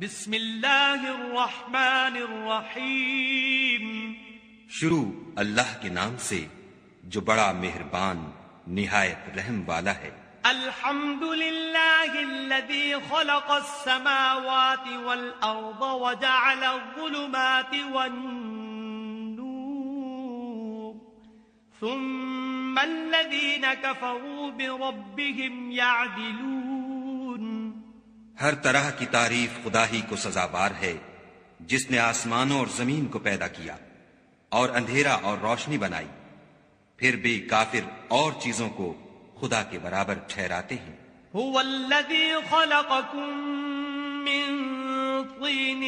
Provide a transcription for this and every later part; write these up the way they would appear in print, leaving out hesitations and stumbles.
بسم اللہ الرحمن الرحیم. شروع اللہ کے نام سے جو بڑا مہربان نہایت رحم والا ہے. الحمد للہ الذی خلق السماوات والارض وجعل الظلمات والنور ثم الذین کفروا بربهم یعدلون. ہر طرح کی تعریف خدا ہی کو سزاوار ہے جس نے آسمانوں اور زمین کو پیدا کیا اور اندھیرا اور روشنی بنائی. پھر بھی کافر اور چیزوں کو خدا کے برابر ٹھہراتے ہیں. هو الذی خلقکم من طین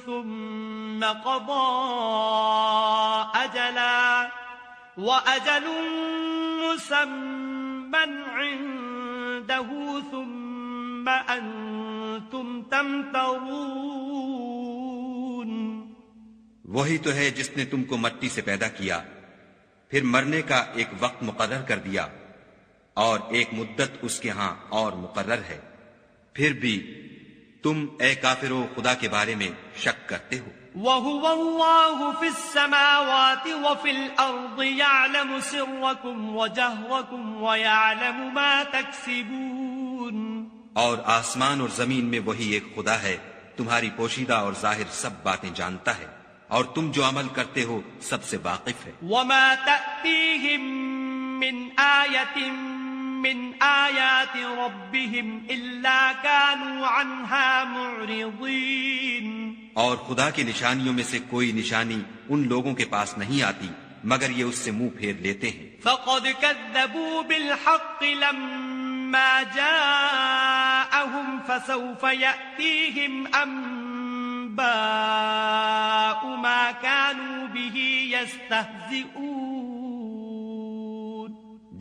ثم قضى اجلا واجل مسمى عنده ثم انتم تمترون. وہی تو ہے جس نے تم کو مٹی سے پیدا کیا، پھر مرنے کا ایک وقت مقرر کر دیا اور ایک مدت اس کے ہاں اور مقرر ہے. پھر بھی تم اے کافرو خدا کے بارے میں شک کرتے ہو. وَهُوَ اللَّهُ فِي السَّمَاوَاتِ وَفِي الْأَرْضِ يَعْلَمُ سِرَّكُمْ وَجَهْرَكُمْ وَيَعْلَمُ مَا تَكْسِبُونَ. اور آسمان اور زمین میں وہی ایک خدا ہے، تمہاری پوشیدہ اور ظاہر سب باتیں جانتا ہے اور تم جو عمل کرتے ہو سب سے واقف ہے. وَمَا تَأْتِيهِم مِّنْ آيَةٍ مِّنْ آيَاتِ رَبِّهِمْ إِلَّا كَانُوا عَنْهَا مُعْرِضِينَ. اور خدا کی نشانیوں میں سے کوئی نشانی ان لوگوں کے پاس نہیں آتی مگر یہ اس سے منہ پھیر لیتے ہیں. فَقَدْ كَذَّبُوا بِالْحَقِّ لَمَّا جَاءَهُمْ فَسَوْفَ يَأْتِيهِمْ أَنبَاءُ مَا كَانُوا بِهِ يَسْتَهْزِئُونَ.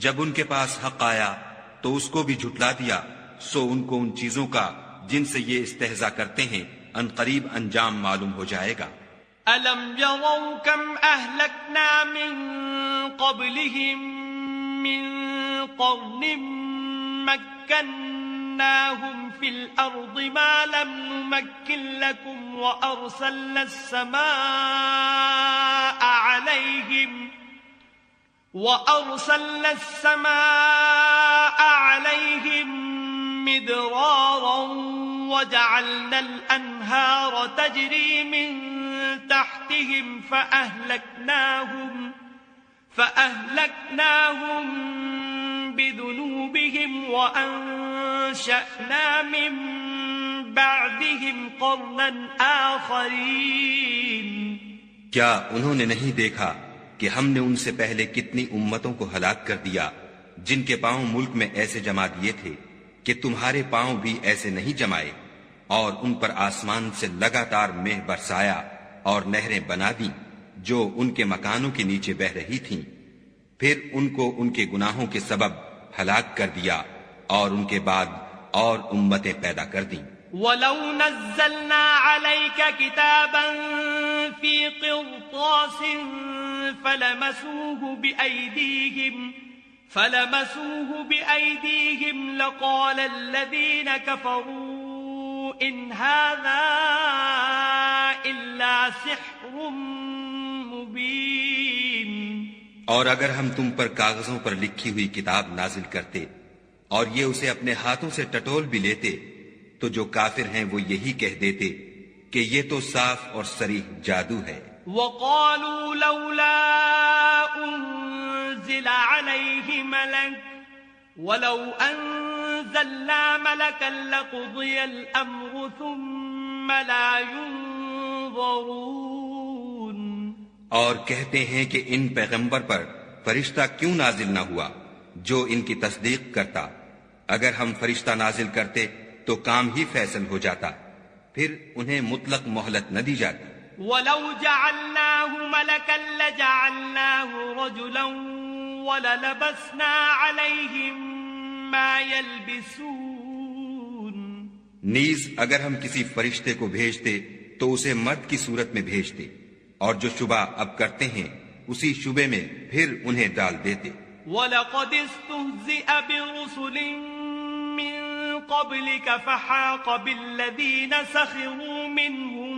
جب ان کے پاس حق آیا تو اس کو بھی جھٹلا دیا، سو ان کو ان چیزوں کا جن سے یہ استہزاء کرتے ہیں ان قریب انجام معلوم ہو جائے گا. أَلَمْ يَرَوْا كَمْ أَهْلَكْنَا مِنْ قَبْلِهِمْ مِنْ قَرْنٍ مَكَّنَّاهُمْ فِي الْأَرْضِ مَا لَمْ نُمَكِّنْ لَكُمْ وَأَرْسَلْنَا السَّمَاءَ عَلَيْهِمْ مِدْرَارًا وَجَعَلْنَا الْأَنْهَارَ تَجْرِي مِنْ تَحْتِهِمْ فَأَهْلَكْنَاهُمْ بِذُنُوبِهِمْ وَأَنشَأْنَا مِنْ بَعْدِهِمْ قَرْنًا آخَرِينَ. کیا انہوں نے نہیں دیکھا کہ ہم نے ان سے پہلے کتنی امتوں کو ہلاک کر دیا جن کے پاؤں ملک میں ایسے جما دیے تھے کہ تمہارے پاؤں بھی ایسے نہیں جمائے، اور ان پر آسمان سے لگاتار مہ برسایا اور نہریں بنا دیں جو ان کے مکانوں کے نیچے بہ رہی تھیں. پھر ان کو ان کے گناہوں کے سبب ہلاک کر دیا اور ان کے بعد اور امتیں پیدا کر دیں. وَلَوْ نَزَّلْنَا عَلَيْكَ كِتَابًا فِي قِرْطَاسٍ فَلَمَسُوهُ بِأَيْدِيهِمْ لَقَالَ الَّذِينَ كَفَرُوا إِنْ هَذَا إِلَّا سِحْرٌ مُبِينٌ. اور اگر ہم تم پر کاغذوں پر لکھی ہوئی کتاب نازل کرتے اور یہ اسے اپنے ہاتھوں سے ٹٹول بھی لیتے تو جو کافر ہیں وہ یہی کہہ دیتے کہ یہ تو صاف اور صریح جادو ہے. وَقَالُوا لَوْلَا أُنزِلَ عَلَيْهِ مَلَكٌ وَلَوْ أَنزَلْنَا مَلَكًا لَقُضِيَ الْأَمْرُ ثُمَّ لَا يُنظَرُونَ. اور کہتے ہیں کہ ان پیغمبر پر فرشتہ کیوں نازل نہ ہوا جو ان کی تصدیق کرتا. اگر ہم فرشتہ نازل کرتے تو کام ہی فیصل ہو جاتا، پھر انہیں مطلق مہلت نہ دی جاتی. وَلَوْ جَعَلْنَاهُ مَلَكًا لَجَعَلْنَاهُ رَجُلًا وَلَلَبَسْنَا عَلَيْهِمْ مَا يَلْبِسُونَ. نیز اگر ہم کسی فرشتے کو بھیجتے تو اسے مرد کی صورت میں بھیجتے اور جو شبہ اب کرتے ہیں اسی شبے میں پھر انہیں ڈال دیتے. وَلَقَدِ اسْتُهْزِئَ بِرُسُلٍ مِّن قبلك فحاق بالذين سخروا منهم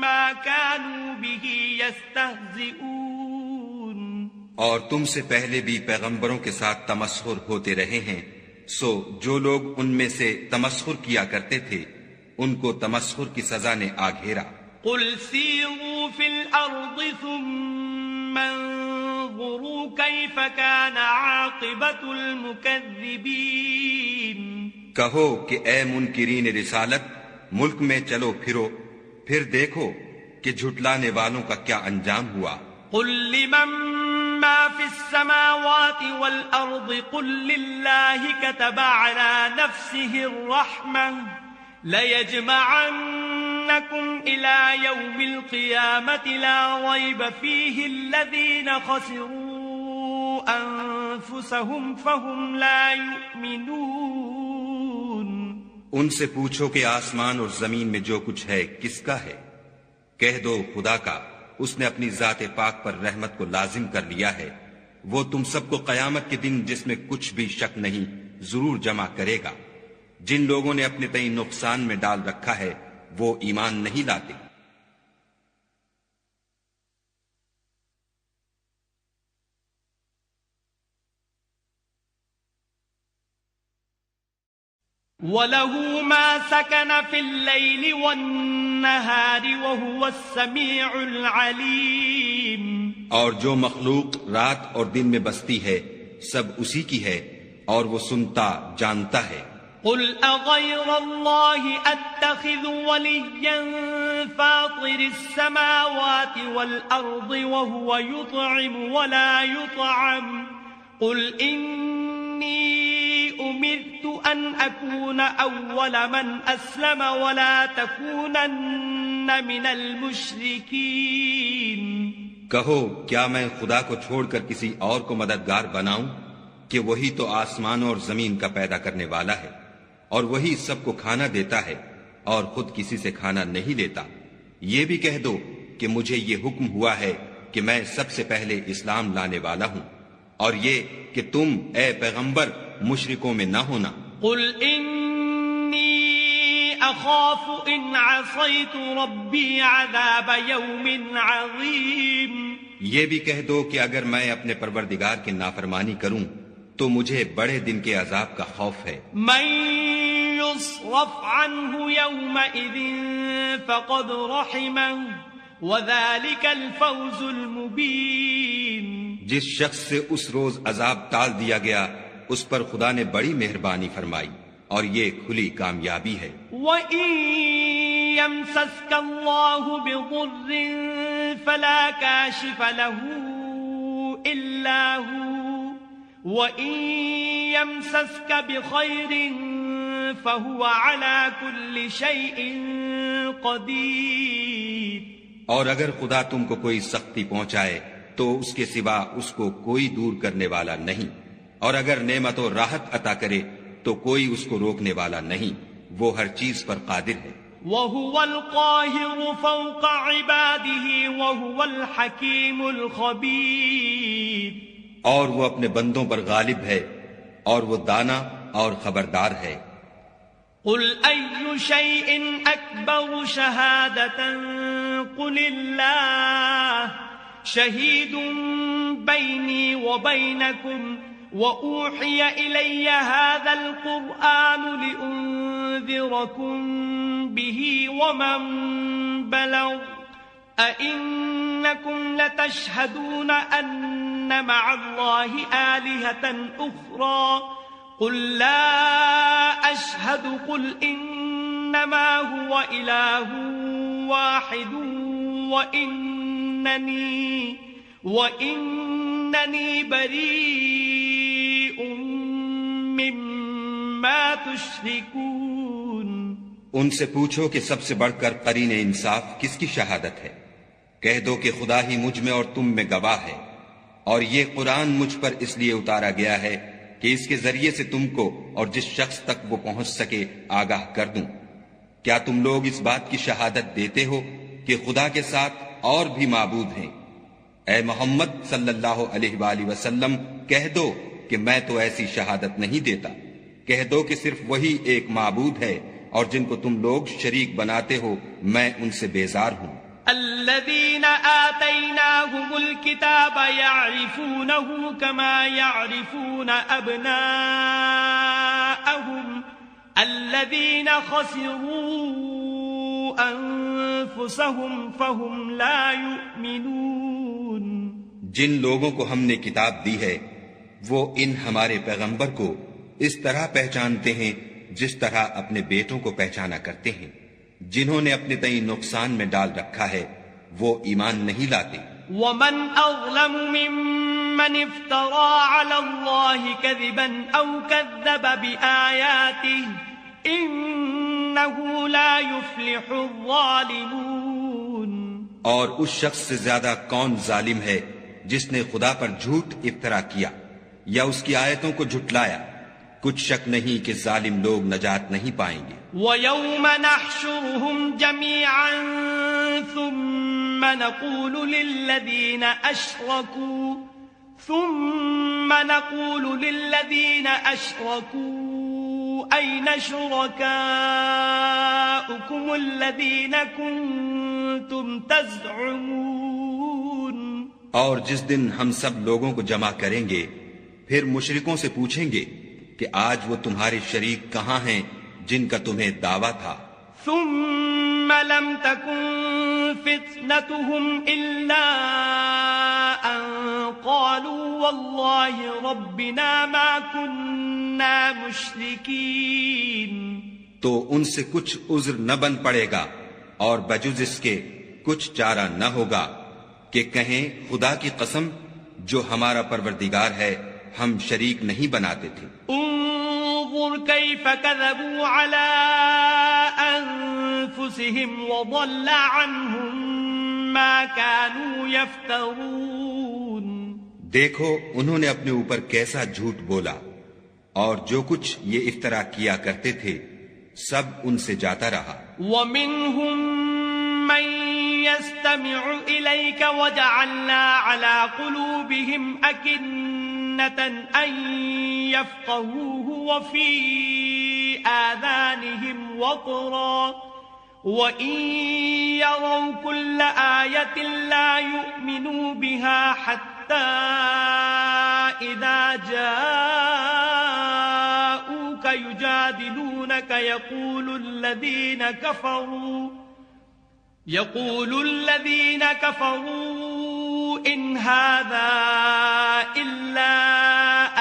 ما كانوا به يستهزئون. اور تم سے پہلے بھی پیغمبروں کے ساتھ تمسخر ہوتے رہے ہیں، سو جو لوگ ان میں سے تمسخر کیا کرتے تھے ان کو تمسخر کی سزا نے آ گھیرا. قل سیروا فی الارض ثم انظروا کیف کان عاقبت المکذبین. کہو کہ اے منکرین رسالت، ملک میں چلو پھرو، پھر دیکھو کہ جھٹلانے والوں کا کیا انجام ہوا. قل لمن ما في السماوات والأرض قل لله كتب على نفسه الرحمة ليجمعنكم إلى يوم القيامة لا ريب فيه الذين خسروا أنفسهم فهم لا يؤمنون. ان سے پوچھو کہ آسمان اور زمین میں جو کچھ ہے کس کا ہے؟ کہہ دو خدا کا، اس نے اپنی ذات پاک پر رحمت کو لازم کر لیا ہے. وہ تم سب کو قیامت کے دن جس میں کچھ بھی شک نہیں ضرور جمع کرے گا. جن لوگوں نے اپنے تئیں نقصان میں ڈال رکھا ہے وہ ایمان نہیں لاتے. وَلَهُ مَا سَكَنَ فِي اللَّيْلِ وَالنَّهَارِ وَهُوَ السَّمِيعُ الْعَلِيمُ. اور جو مخلوق رات اور دن میں بستی ہے سب اسی کی ہے اور وہ سنتا جانتا ہے. قُلْ أَغَيْرَ اللَّهِ أَتَّخِذُ وَلِيًّا فَاطِرِ السَّمَاوَاتِ وَالْأَرْضِ وَهُوَ يُطْعِمُ وَلَا يُطْعَمُ. قُلْ إِنِّي أُمِرْتُ أَنْ أَكُونَ أَوَّلَ مَنْ أَسْلَمَ وَلَا تَكُونَنَّ مِنَ الْمُشْرِكِينَ. کہو کیا میں خدا کو چھوڑ کر کسی اور کو مددگار بناؤں کہ وہی تو آسمان اور زمین کا پیدا کرنے والا ہے اور وہی سب کو کھانا دیتا ہے اور خود کسی سے کھانا نہیں لیتا. یہ بھی کہہ دو کہ مجھے یہ حکم ہوا ہے کہ میں سب سے پہلے اسلام لانے والا ہوں اور یہ کہ تم اے پیغمبر مشرکوں میں نہ ہونا. قل انی اخاف ان عصیت ربی عذاب یوم عظیم. یہ بھی کہہ دو کہ اگر میں اپنے پروردگار کی نافرمانی کروں تو مجھے بڑے دن کے عذاب کا خوف ہے. من يصرف عنه يومئذ فقد رحمه وذلك الفوز المبين. جس شخص سے اس روز عذاب ٹال دیا گیا اس پر خدا نے بڑی مہربانی فرمائی اور یہ کھلی کامیابی ہے. وَإِن يَمْسَسْكَ اللَّهُ بِضُرٍّ فَلَا كَاشِفَ لَهُ إِلَّا هُوَ وَإِن يَمْسَسْكَ بِخَيْرٍ فَهُوَ عَلَى كُلِّ شَيْءٍ قَدِيرٌ. اور اگر خدا تم کو کوئی سختی پہنچائے تو اس کے سوا اس کو کوئی دور کرنے والا نہیں، اور اگر نعمت و راحت عطا کرے تو کوئی اس کو روکنے والا نہیں، وہ ہر چیز پر قادر ہے. وَهُوَ الْقَاهِرُ فَوْقَ عِبَادِهِ وَهُوَ الْحَكِيمُ الْخَبِيرُ. اور وہ اپنے بندوں پر غالب ہے اور وہ دانا اور خبردار ہے. قُلْ أَيُّ شَيْءٍ أَكْبَرُ شَهَادَةً قُلِ اللَّهُ شَهِيدٌ بَيْنِي وَبَيْنَكُمْ وَأُوحِيَ إِلَيَّ هَذَا الْقُرْآنُ لِأُنذِرَكُم بِهِ وَمَن بَلَغَ أَئِنَّكُمْ لَتَشْهَدُونَ أَنَّ مَعَ اللَّهِ آلِهَةً أُخْرَى قُل لَّا أَشْهَدُ قُلْ إِنَّمَا هُوَ إِلَٰهٌ وَاحِدٌ وَإِنَّنِي بَرِيءٌ مِّمَّا تُشْرِكُونَ. ان سے پوچھو کہ سب سے بڑھ کر قرین انصاف کس کی شہادت ہے؟ کہہ دو کہ خدا ہی مجھ میں اور تم میں گواہ ہے، اور یہ قرآن مجھ پر اس لیے اتارا گیا ہے کہ اس کے ذریعے سے تم کو اور جس شخص تک وہ پہنچ سکے آگاہ کر دوں. کیا تم لوگ اس بات کی شہادت دیتے ہو کہ خدا کے ساتھ اور بھی معبود ہیں؟ اے محمد صلی اللہ علیہ وآلہ وسلم کہہ دو کہ میں تو ایسی شہادت نہیں دیتا. کہہ دو کہ صرف وہی ایک معبود ہے اور جن کو تم لوگ شریک بناتے ہو میں ان سے بیزار ہوں. الذين آتيناهم الكتاب يعرفونه كما يعرفون أبناءهم الذين خسروا أنفسهم فهم لا يؤمنون. جن لوگوں کو ہم نے کتاب دی ہے وہ ان ہمارے پیغمبر کو اس طرح پہچانتے ہیں جس طرح اپنے بیٹوں کو پہچانا کرتے ہیں. جنہوں نے اپنے تئیں نقصان میں ڈال رکھا ہے وہ ایمان نہیں لاتے. ومن اظلم ممن افترى على الله كذبا او كذب بآياته انه لا يفلح الظالمون. اور اس شخص سے زیادہ کون ظالم ہے جس نے خدا پر جھوٹ افطرا کیا یا اس کی آیتوں کو جھٹلایا. کچھ شک نہیں کہ ظالم لوگ نجات نہیں پائیں گے. وَيَوْمَ نَحْشُرُهُمْ جَمِيعًا ثُمَّ نَقُولُ لِلَّذِينَ أَشْرَكُوا أَيْنَ شُرَكَاؤُكُمُ الَّذِينَ كُنتُمْ تَزْعُمُونَ. اور جس دن ہم سب لوگوں کو جمع کریں گے پھر مشرکوں سے پوچھیں گے کہ آج وہ تمہارے شریک کہاں ہیں جن کا تمہیں دعویٰ تھا. ثم لم تكن فتنتهم إلا أن قالوا والله ربنا ما كنا مشركين. تو ان سے کچھ عذر نہ بن پڑے گا اور بجز اس کے کچھ چارہ نہ ہوگا کہ کہیں خدا کی قسم جو ہمارا پروردگار ہے ہم شریک نہیں بناتے تھے. انظر كيف كذبوا على أنفسهم وضل عنهم ما كانوا يفترون. دیکھو انہوں نے اپنے اوپر کیسا جھوٹ بولا اور جو کچھ یہ افطرا کیا کرتے تھے سب ان سے جاتا رہا. ومنهم من يستمع إليك وجعلنا على قلوبهم أكنة أن يفقهوه وفي آذانهم وقرا وإن يروا كل آية لا يؤمنوا بها حتى إذا جاءوك يجادلونك يقول الذين كفروا إن هذا إلا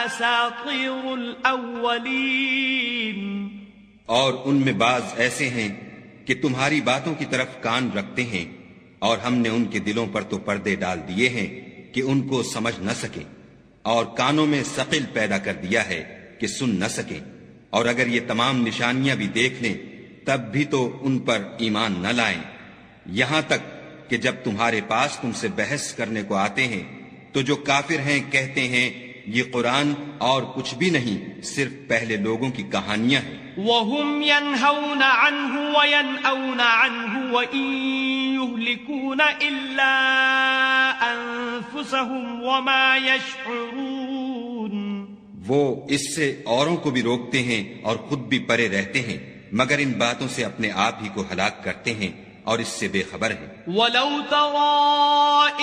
أساطير الأولين. اور ان میں بعض ایسے ہیں کہ تمہاری باتوں کی طرف کان رکھتے ہیں اور ہم نے ان کے دلوں پر تو پردے ڈال دیے ہیں کہ ان کو سمجھ نہ سکیں اور کانوں میں ثقل پیدا کر دیا ہے کہ سن نہ سکیں. اور اگر یہ تمام نشانیاں بھی دیکھ لیں تب بھی تو ان پر ایمان نہ لائیں. یہاں تک کہ جب تمہارے پاس تم سے بحث کرنے کو آتے ہیں تو جو کافر ہیں کہتے ہیں یہ قرآن اور کچھ بھی نہیں صرف پہلے لوگوں کی کہانیاں ہیں. وَهُمْ يَنْهَوْنَ عَنْهُ وَيَنْأَوْنَ عَنْهُ وَإِنْ يُهْلِكُونَ إِلَّا أَنفُسَهُمْ وَمَا يَشْعُرُونَ. وہ اس سے اوروں کو بھی روکتے ہیں اور خود بھی پرے رہتے ہیں مگر ان باتوں سے اپنے آپ ہی کو ہلاک کرتے ہیں اور اس سے بے خبر ہیں. وَلَوْ تَرَى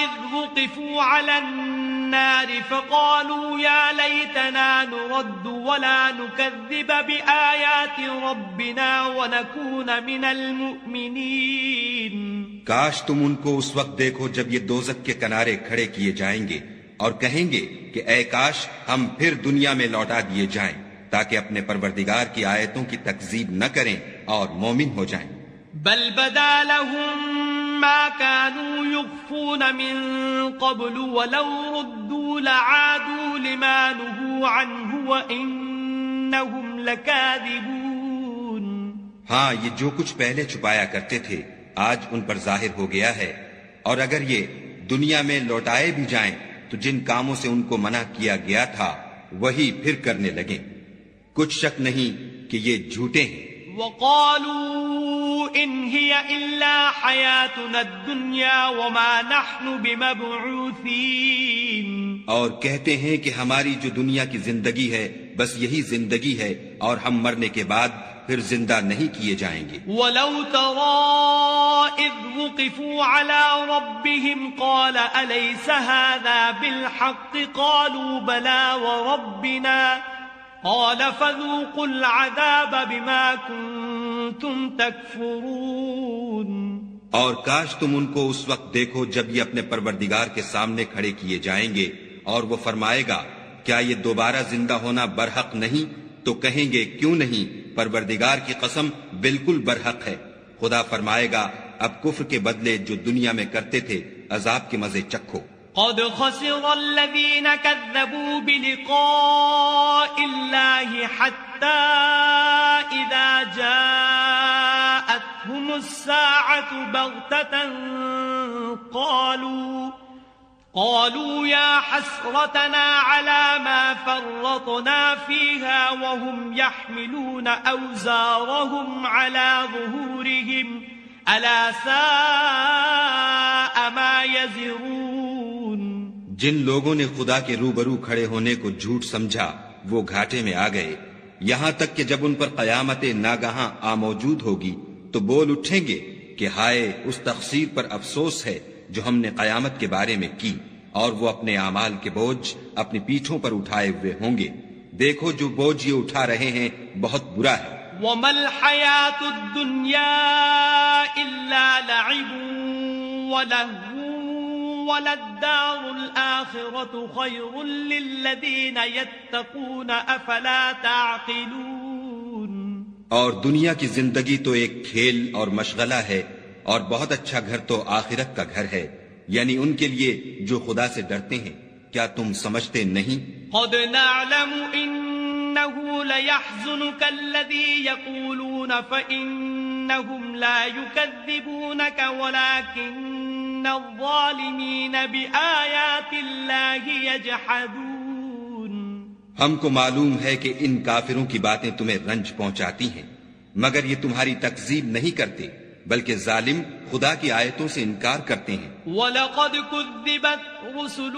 إِذْ وُقِفُوا عَلَى النَّارِ فَقَالُوا يَا لَيْتَنَا نُرَدُّ وَلَا نُكَذِّبَ بِآيَاتِ رَبِّنَا وَنَكُونَ مِنَ الْمُؤْمِنِينَ. کاش تم ان کو اس وقت دیکھو جب یہ دوزخ کے کنارے کھڑے کیے جائیں گے اور کہیں گے کہ اے کاش ہم پھر دنیا میں لوٹا دیے جائیں تاکہ اپنے پروردگار کی آیتوں کی تکذیب نہ کریں اور مومن ہو جائیں. بل بدا لهم ما كانوا يخفون من قبل ولو ردوا لعادوا لما نهوا عنه وإنهم لكاذبون. ہاں یہ جو کچھ پہلے چھپایا کرتے تھے آج ان پر ظاہر ہو گیا ہے اور اگر یہ دنیا میں لوٹائے بھی جائیں تو جن کاموں سے ان کو منع کیا گیا تھا وہی پھر کرنے لگیں. کچھ شک نہیں کہ یہ جھوٹے ہیں. وقالوا إن هي إلا حياتنا الدنيا وما نحن بمبعوثين. اور کہتے ہیں کہ ہماری جو دنیا کی زندگی ہے بس یہی زندگی ہے اور ہم مرنے کے بعد پھر زندہ نہیں کیے جائیں گے۔ وَلَوْ تَرَىٰ إِذْ وُقِفُوا عَلَىٰ رَبِّهِمْ قَالَ أَلَيْسَ هَٰذَا بِالْحَقِّ قَالُوا بَلَىٰ وَرَبِّنَا قَالَ فَذُوقُوا الْعَذَابَ بِمَا كُنتُمْ تَكْفُرُونَ۔ اور کاش تم ان کو اس وقت دیکھو جب یہ اپنے پروردگار کے سامنے کھڑے کیے جائیں گے اور وہ فرمائے گا کیا یہ دوبارہ زندہ ہونا برحق نہیں؟ تو کہیں گے کیوں نہیں، پروردگار کی قسم بالکل برحق ہے۔ خدا فرمائے گا اب کفر کے بدلے جو دنیا میں کرتے تھے عذاب کے مزے چکھو۔ قد خسر الذين كذبوا بلقاء الله حتى إذا جاءتهم الساعة بغتة قالوا يا حسرتنا على ما فرطنا فيها وهم يحملون أوزارهم على ظهورهم ألا ساء ما يزرون۔ جن لوگوں نے خدا کے روبرو کھڑے ہونے کو جھوٹ سمجھا وہ گھاٹے میں آ گئے، یہاں تک کہ جب ان پر قیامت ناگہاں موجود ہوگی تو بول اٹھیں گے کہ ہائے اس تقصیر پر افسوس ہے جو ہم نے قیامت کے بارے میں کی، اور وہ اپنے اعمال کے بوجھ اپنی پیٹھوں پر اٹھائے ہوئے ہوں گے۔ دیکھو جو بوجھ یہ اٹھا رہے ہیں بہت برا ہے۔ وَمَا الْحَيَاةُ الدُّنْيَا إِلَّا لَعِبٌ وَلَهْوٌ وَلَلدَّارُ الْآخِرَةُ خَيْرٌ لِّلَّذِينَ يَتَّقُونَ أَفَلَا تَعْقِلُونَ۔ اور دنیا کی زندگی تو ایک کھیل اور مشغلہ ہے، اور بہت اچھا گھر تو آخرت کا گھر ہے، یعنی ان کے لیے جو خدا سے ڈرتے ہیں۔ کیا تم سمجھتے نہیں؟ قد نعلم انه ليحزنك الذي يقولون فإنهم لا يكذبونك ولكن الظالمين بآيات الله يجحدون۔ ہم کو معلوم ہے کہ ان کافروں کی باتیں تمہیں رنج پہنچاتی ہیں، مگر یہ تمہاری تکذیب نہیں کرتے بلکہ ظالم خدا کی آیتوں سے انکار کرتے ہیں۔ وَلَقَدْ كُذِّبَتْ رُسُلٌ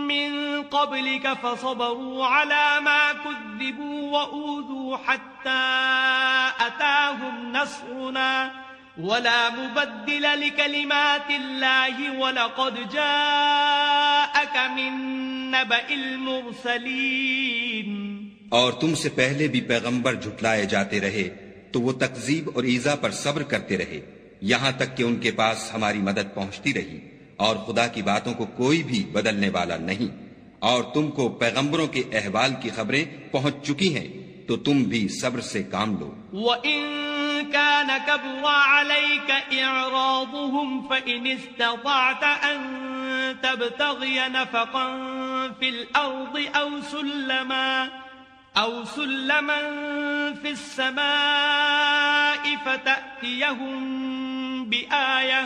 مِّن قَبْلِكَ فَصَبَرُوا عَلَى مَا كُذِّبُوا وَأُوذُوا حَتَّى أَتَاهُمْ نَصْرُنَا وَلَا مُبَدِّلَ لِكَلِمَاتِ اللَّهِ وَلَقَدْ جَاءَكَ مِن نَّبَإِ الْمُرْسَلِينَ۔ اور تم سے پہلے بھی پیغمبر جھٹلائے جاتے رہے تو وہ تکذیب اور ایذا پر صبر کرتے رہے، یہاں تک کہ ان کے پاس ہماری مدد پہنچتی رہی، اور خدا کی باتوں کو کوئی بھی بدلنے والا نہیں۔ اور تم کو پیغمبروں کے احوال کی خبریں پہنچ چکی ہیں تو تم بھی صبر سے کام لو۔ وَإِن كَانَ كَبُرَ عَلَيْكَ إِعْرَاضُهُمْ فَإِنِ اسْتَطَعْتَ أَن تَبْتَغِيَ نَفَقًا فِي الْأَرْضِ أَوْ سُلَّمًا فِي السَّمَاءِ فَتَأْتِيَهُم بِآيَةٍ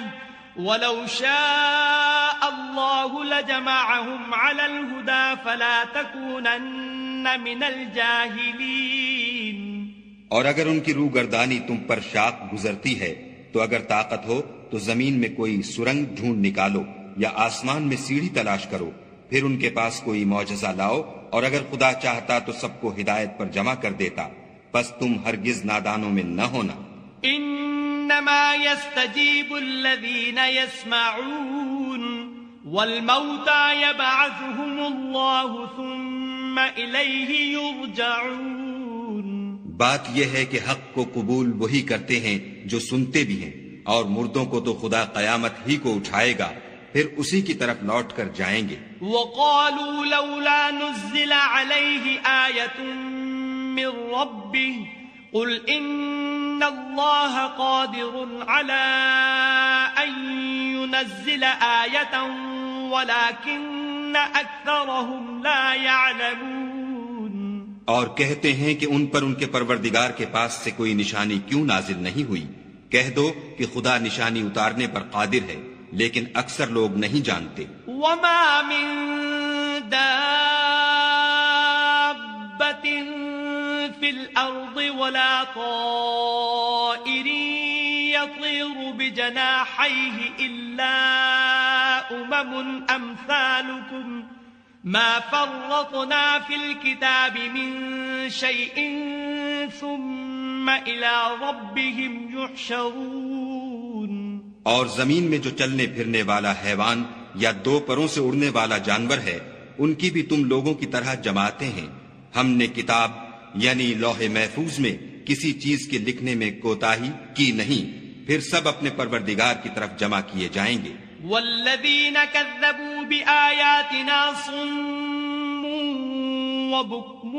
وَلَوْ شَاءَ اللَّهُ لَجَمَعَهُمْ عَلَى الْهُدَى فَلَا تَكُونَنَّ مِنَ الْجَاهِلِينَ۔ اور اگر ان کی روگردانی تم پر شاق گزرتی ہے تو اگر طاقت ہو تو زمین میں کوئی سرنگ ڈھونڈ نکالو یا آسمان میں سیڑھی تلاش کرو، پھر ان کے پاس کوئی معجزہ لاؤ، اور اگر خدا چاہتا تو سب کو ہدایت پر جمع کر دیتا، پس تم ہرگز نادانوں میں نہ ہونا۔ انما يستجيب الذين يسمعون والموتى يبعثهم الله ثم إليه يرجعون۔ بات یہ ہے کہ حق کو قبول وہی کرتے ہیں جو سنتے بھی ہیں، اور مردوں کو تو خدا قیامت ہی کو اٹھائے گا، پھر اسی کی طرف لوٹ کر جائیں گے۔ وقالوا لولا نزل عليه آية من ربه قل إن الله قادر على أن ينزل آية ولكن أكثرهم لا يعلمون۔ اور کہتے ہیں کہ ان پر ان کے پروردگار کے پاس سے کوئی نشانی کیوں نازل نہیں ہوئی؟ کہہ دو کہ خدا نشانی اتارنے پر قادر ہے، لیکن اکثر لوگ نہیں جانتے۔ وما من دابة في الأرض ولا طائر يطير بجناحيه إلا أمم أمثالكم ما فرطنا في الكتاب من شيء ثم إلى ربهم يحشرون. اور زمین میں جو چلنے پھرنے والا حیوان یا دو پروں سے اڑنے والا جانور ہے ان کی بھی تم لوگوں کی طرح جماعتیں ہیں. ہم نے کتاب یعنی لوح محفوظ میں کسی چیز کے لکھنے میں کوتاہی کی نہیں، پھر سب اپنے پروردگار کی طرف جمع کیے جائیں گے. والذین کذبوا بآیاتنا صم وبکم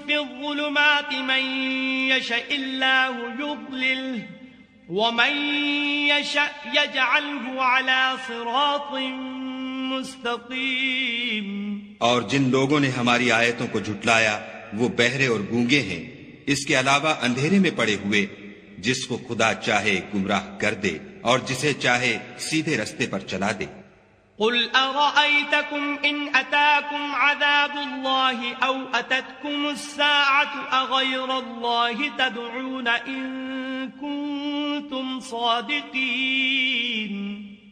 فی الظلمات من یشاء اللہ یضللہ ومن یشاء یجعلہ علی صراط مستقیم. اور جن لوگوں نے ہماری آیتوں کو جھٹلایا وہ بہرے اور گونگے ہیں، اس کے علاوہ اندھیرے میں پڑے ہوئے. جس کو خدا چاہے گمراہ کر دے اور جسے چاہے سیدھے رستے پر چلا دے. قل ارأيتكم ان اتاكم عذاب الله او اتتكم الساعة اغير الله تدعون ان كنتم صادقين.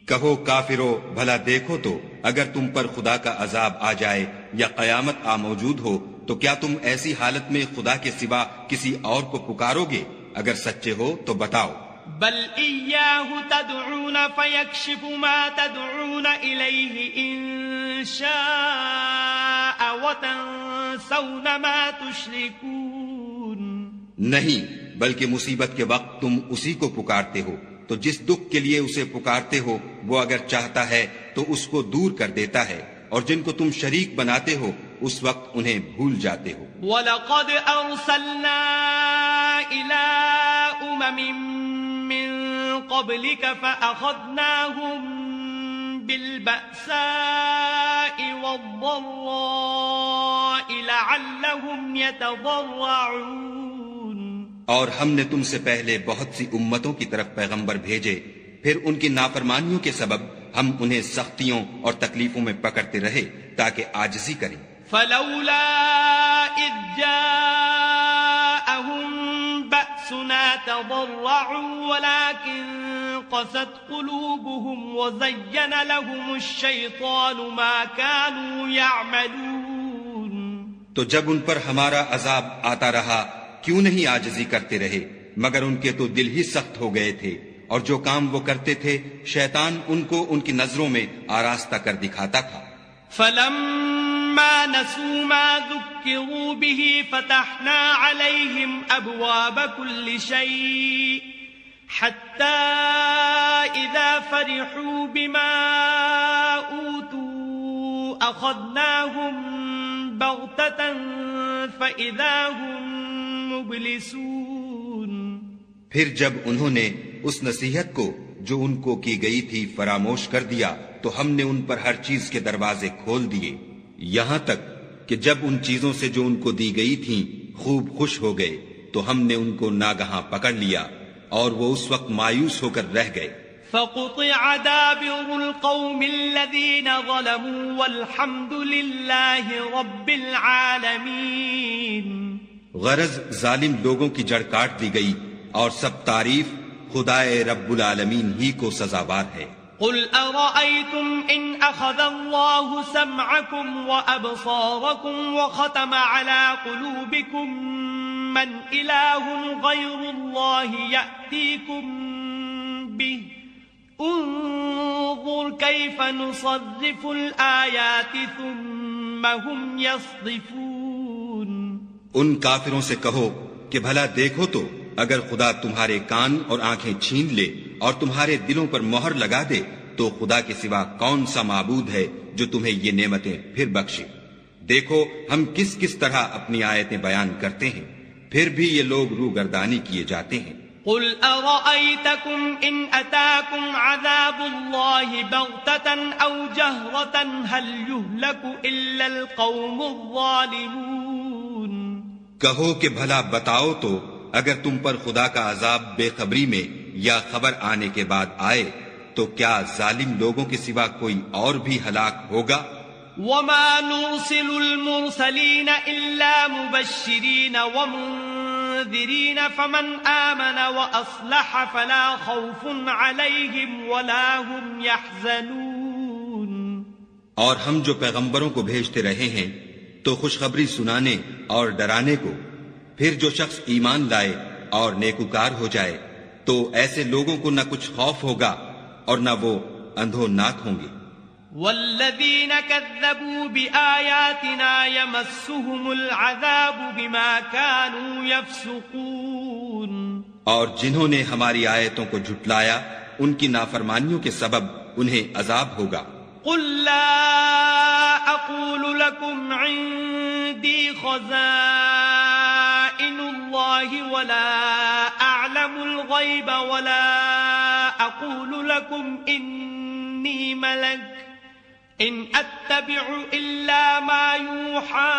کہو کافرو بھلا دیکھو تو اگر تم پر خدا کا عذاب آ جائے یا قیامت آ موجود ہو تو کیا تم ایسی حالت میں خدا کے سوا کسی اور کو پکارو گے؟ اگر سچے ہو تو بتاؤ. بل إياه تدعون فيكشف ما تدعون إليه إن شاء وتنسون ما تشركون. نہیں، بلکہ مصیبت کے وقت تم اسی کو پکارتے ہو تو جس دکھ کے لیے اسے پکارتے ہو وہ اگر چاہتا ہے تو اس کو دور کر دیتا ہے، اور جن کو تم شریک بناتے ہو اس وقت انہیں بھول جاتے ہو. وَلَقَدْ أَرْسَلْنَا إِلَىٰ أُمَمٍ مِّن قَبْلِكَ فَأَخَذْنَاهُم بِالْبَأْسَاءِ وَالضَّرَّاءِ لَعَلَّهُمْ يَتَضَرَّعُونَ. اور ہم نے تم سے پہلے بہت سی امتوں کی طرف پیغمبر بھیجے، پھر ان کی نافرمانیوں کے سبب ہم انہیں سختیوں اور تکلیفوں میں پکڑتے رہے تاکہ عاجزی کریں. فلولا اذ جاءهم بأسنا تضرعوا ولكن قست قلوبهم وزين لهم الشيطان ما كانوا يعملون. تو جب ان پر ہمارا عذاب آتا رہا کیوں نہیں عاجزی کرتے رہے، مگر ان کے تو دل ہی سخت ہو گئے تھے، اور جو کام وہ کرتے تھے شیطان ان کو ان کی نظروں میں آراستہ کر دکھاتا تھا. فلما نسوا ما ذكروا به فتحنا عليهم أبواب كل شيء حتى إذا فرحوا بما أوتوا أخذناهم بغتة فإذا هم مبلسون. پھر جب انہوں نے اس نصیحت کو جو ان کو کی گئی تھی فراموش کر دیا تو ہم نے ان پر ہر چیز کے دروازے کھول دیے، یہاں تک کہ جب ان چیزوں سے جو ان کو دی گئی تھیں خوب خوش ہو گئے تو ہم نے ان کو ناگہاں پکڑ لیا اور وہ اس وقت مایوس ہو کر رہ گئے. فقطع دابر القوم الذين ظلموا والحمد لله رب العالمين. غرض ظالم لوگوں کی جڑ کاٹ دی گئی اور سب تعریف خدائے رب العالمین ہی کو سزاوار ہے. قل ارأيتم ان اخذ الله سمعكم وابصاركم وختم على قلوبكم من اله غير الله يأتيكم به انظر كيف نصرف الآيات ثم هم يصدفون. ان کافروں سے کہو کہ بھلا دیکھو تو اگر خدا تمہارے کان اور آنکھیں چھین لے اور تمہارے دلوں پر مہر لگا دے تو خدا کے سوا کون سا معبود ہے جو تمہیں یہ نعمتیں پھر بخشے. دیکھو ہم کس کس طرح اپنی آیتیں بیان کرتے ہیں، پھر بھی یہ لوگ روگردانی کیے جاتے ہیں. قل ارأيتكم ان اتاكم عذاب الله بغتة او جهرة هل يهلك الا القوم الظالمون. کہو کہ بھلا بتاؤ تو اگر تم پر خدا کا عذاب بے خبری میں یا خبر آنے کے بعد آئے تو کیا ظالم لوگوں کے سوا کوئی اور بھی ہلاک ہوگا؟ وما نرسل المرسلین الا مبشرین ومنذرین فمن آمن واصلح فلا خوف علیہم ولا هم يحزنون. اور ہم جو پیغمبروں کو بھیجتے رہے ہیں تو خوشخبری سنانے اور ڈرانے کو، پھر جو شخص ایمان لائے اور نیکوکار ہو جائے تو ایسے لوگوں کو نہ کچھ خوف ہوگا اور نہ وہ اندھوناک ہوں گے۔ والذین کذبوا بآیاتنا یمسهم العذاب بما كانوا یفسقون، اور جنہوں نے ہماری آیتوں کو جھٹلایا ان کی نافرمانیوں کے سبب انہیں عذاب ہوگا۔ قل لا اقول لكم عندي خزائن الله ولا اعلم الغيب ولا اقول لكم اني ملك ان اتبع الا ما يوحى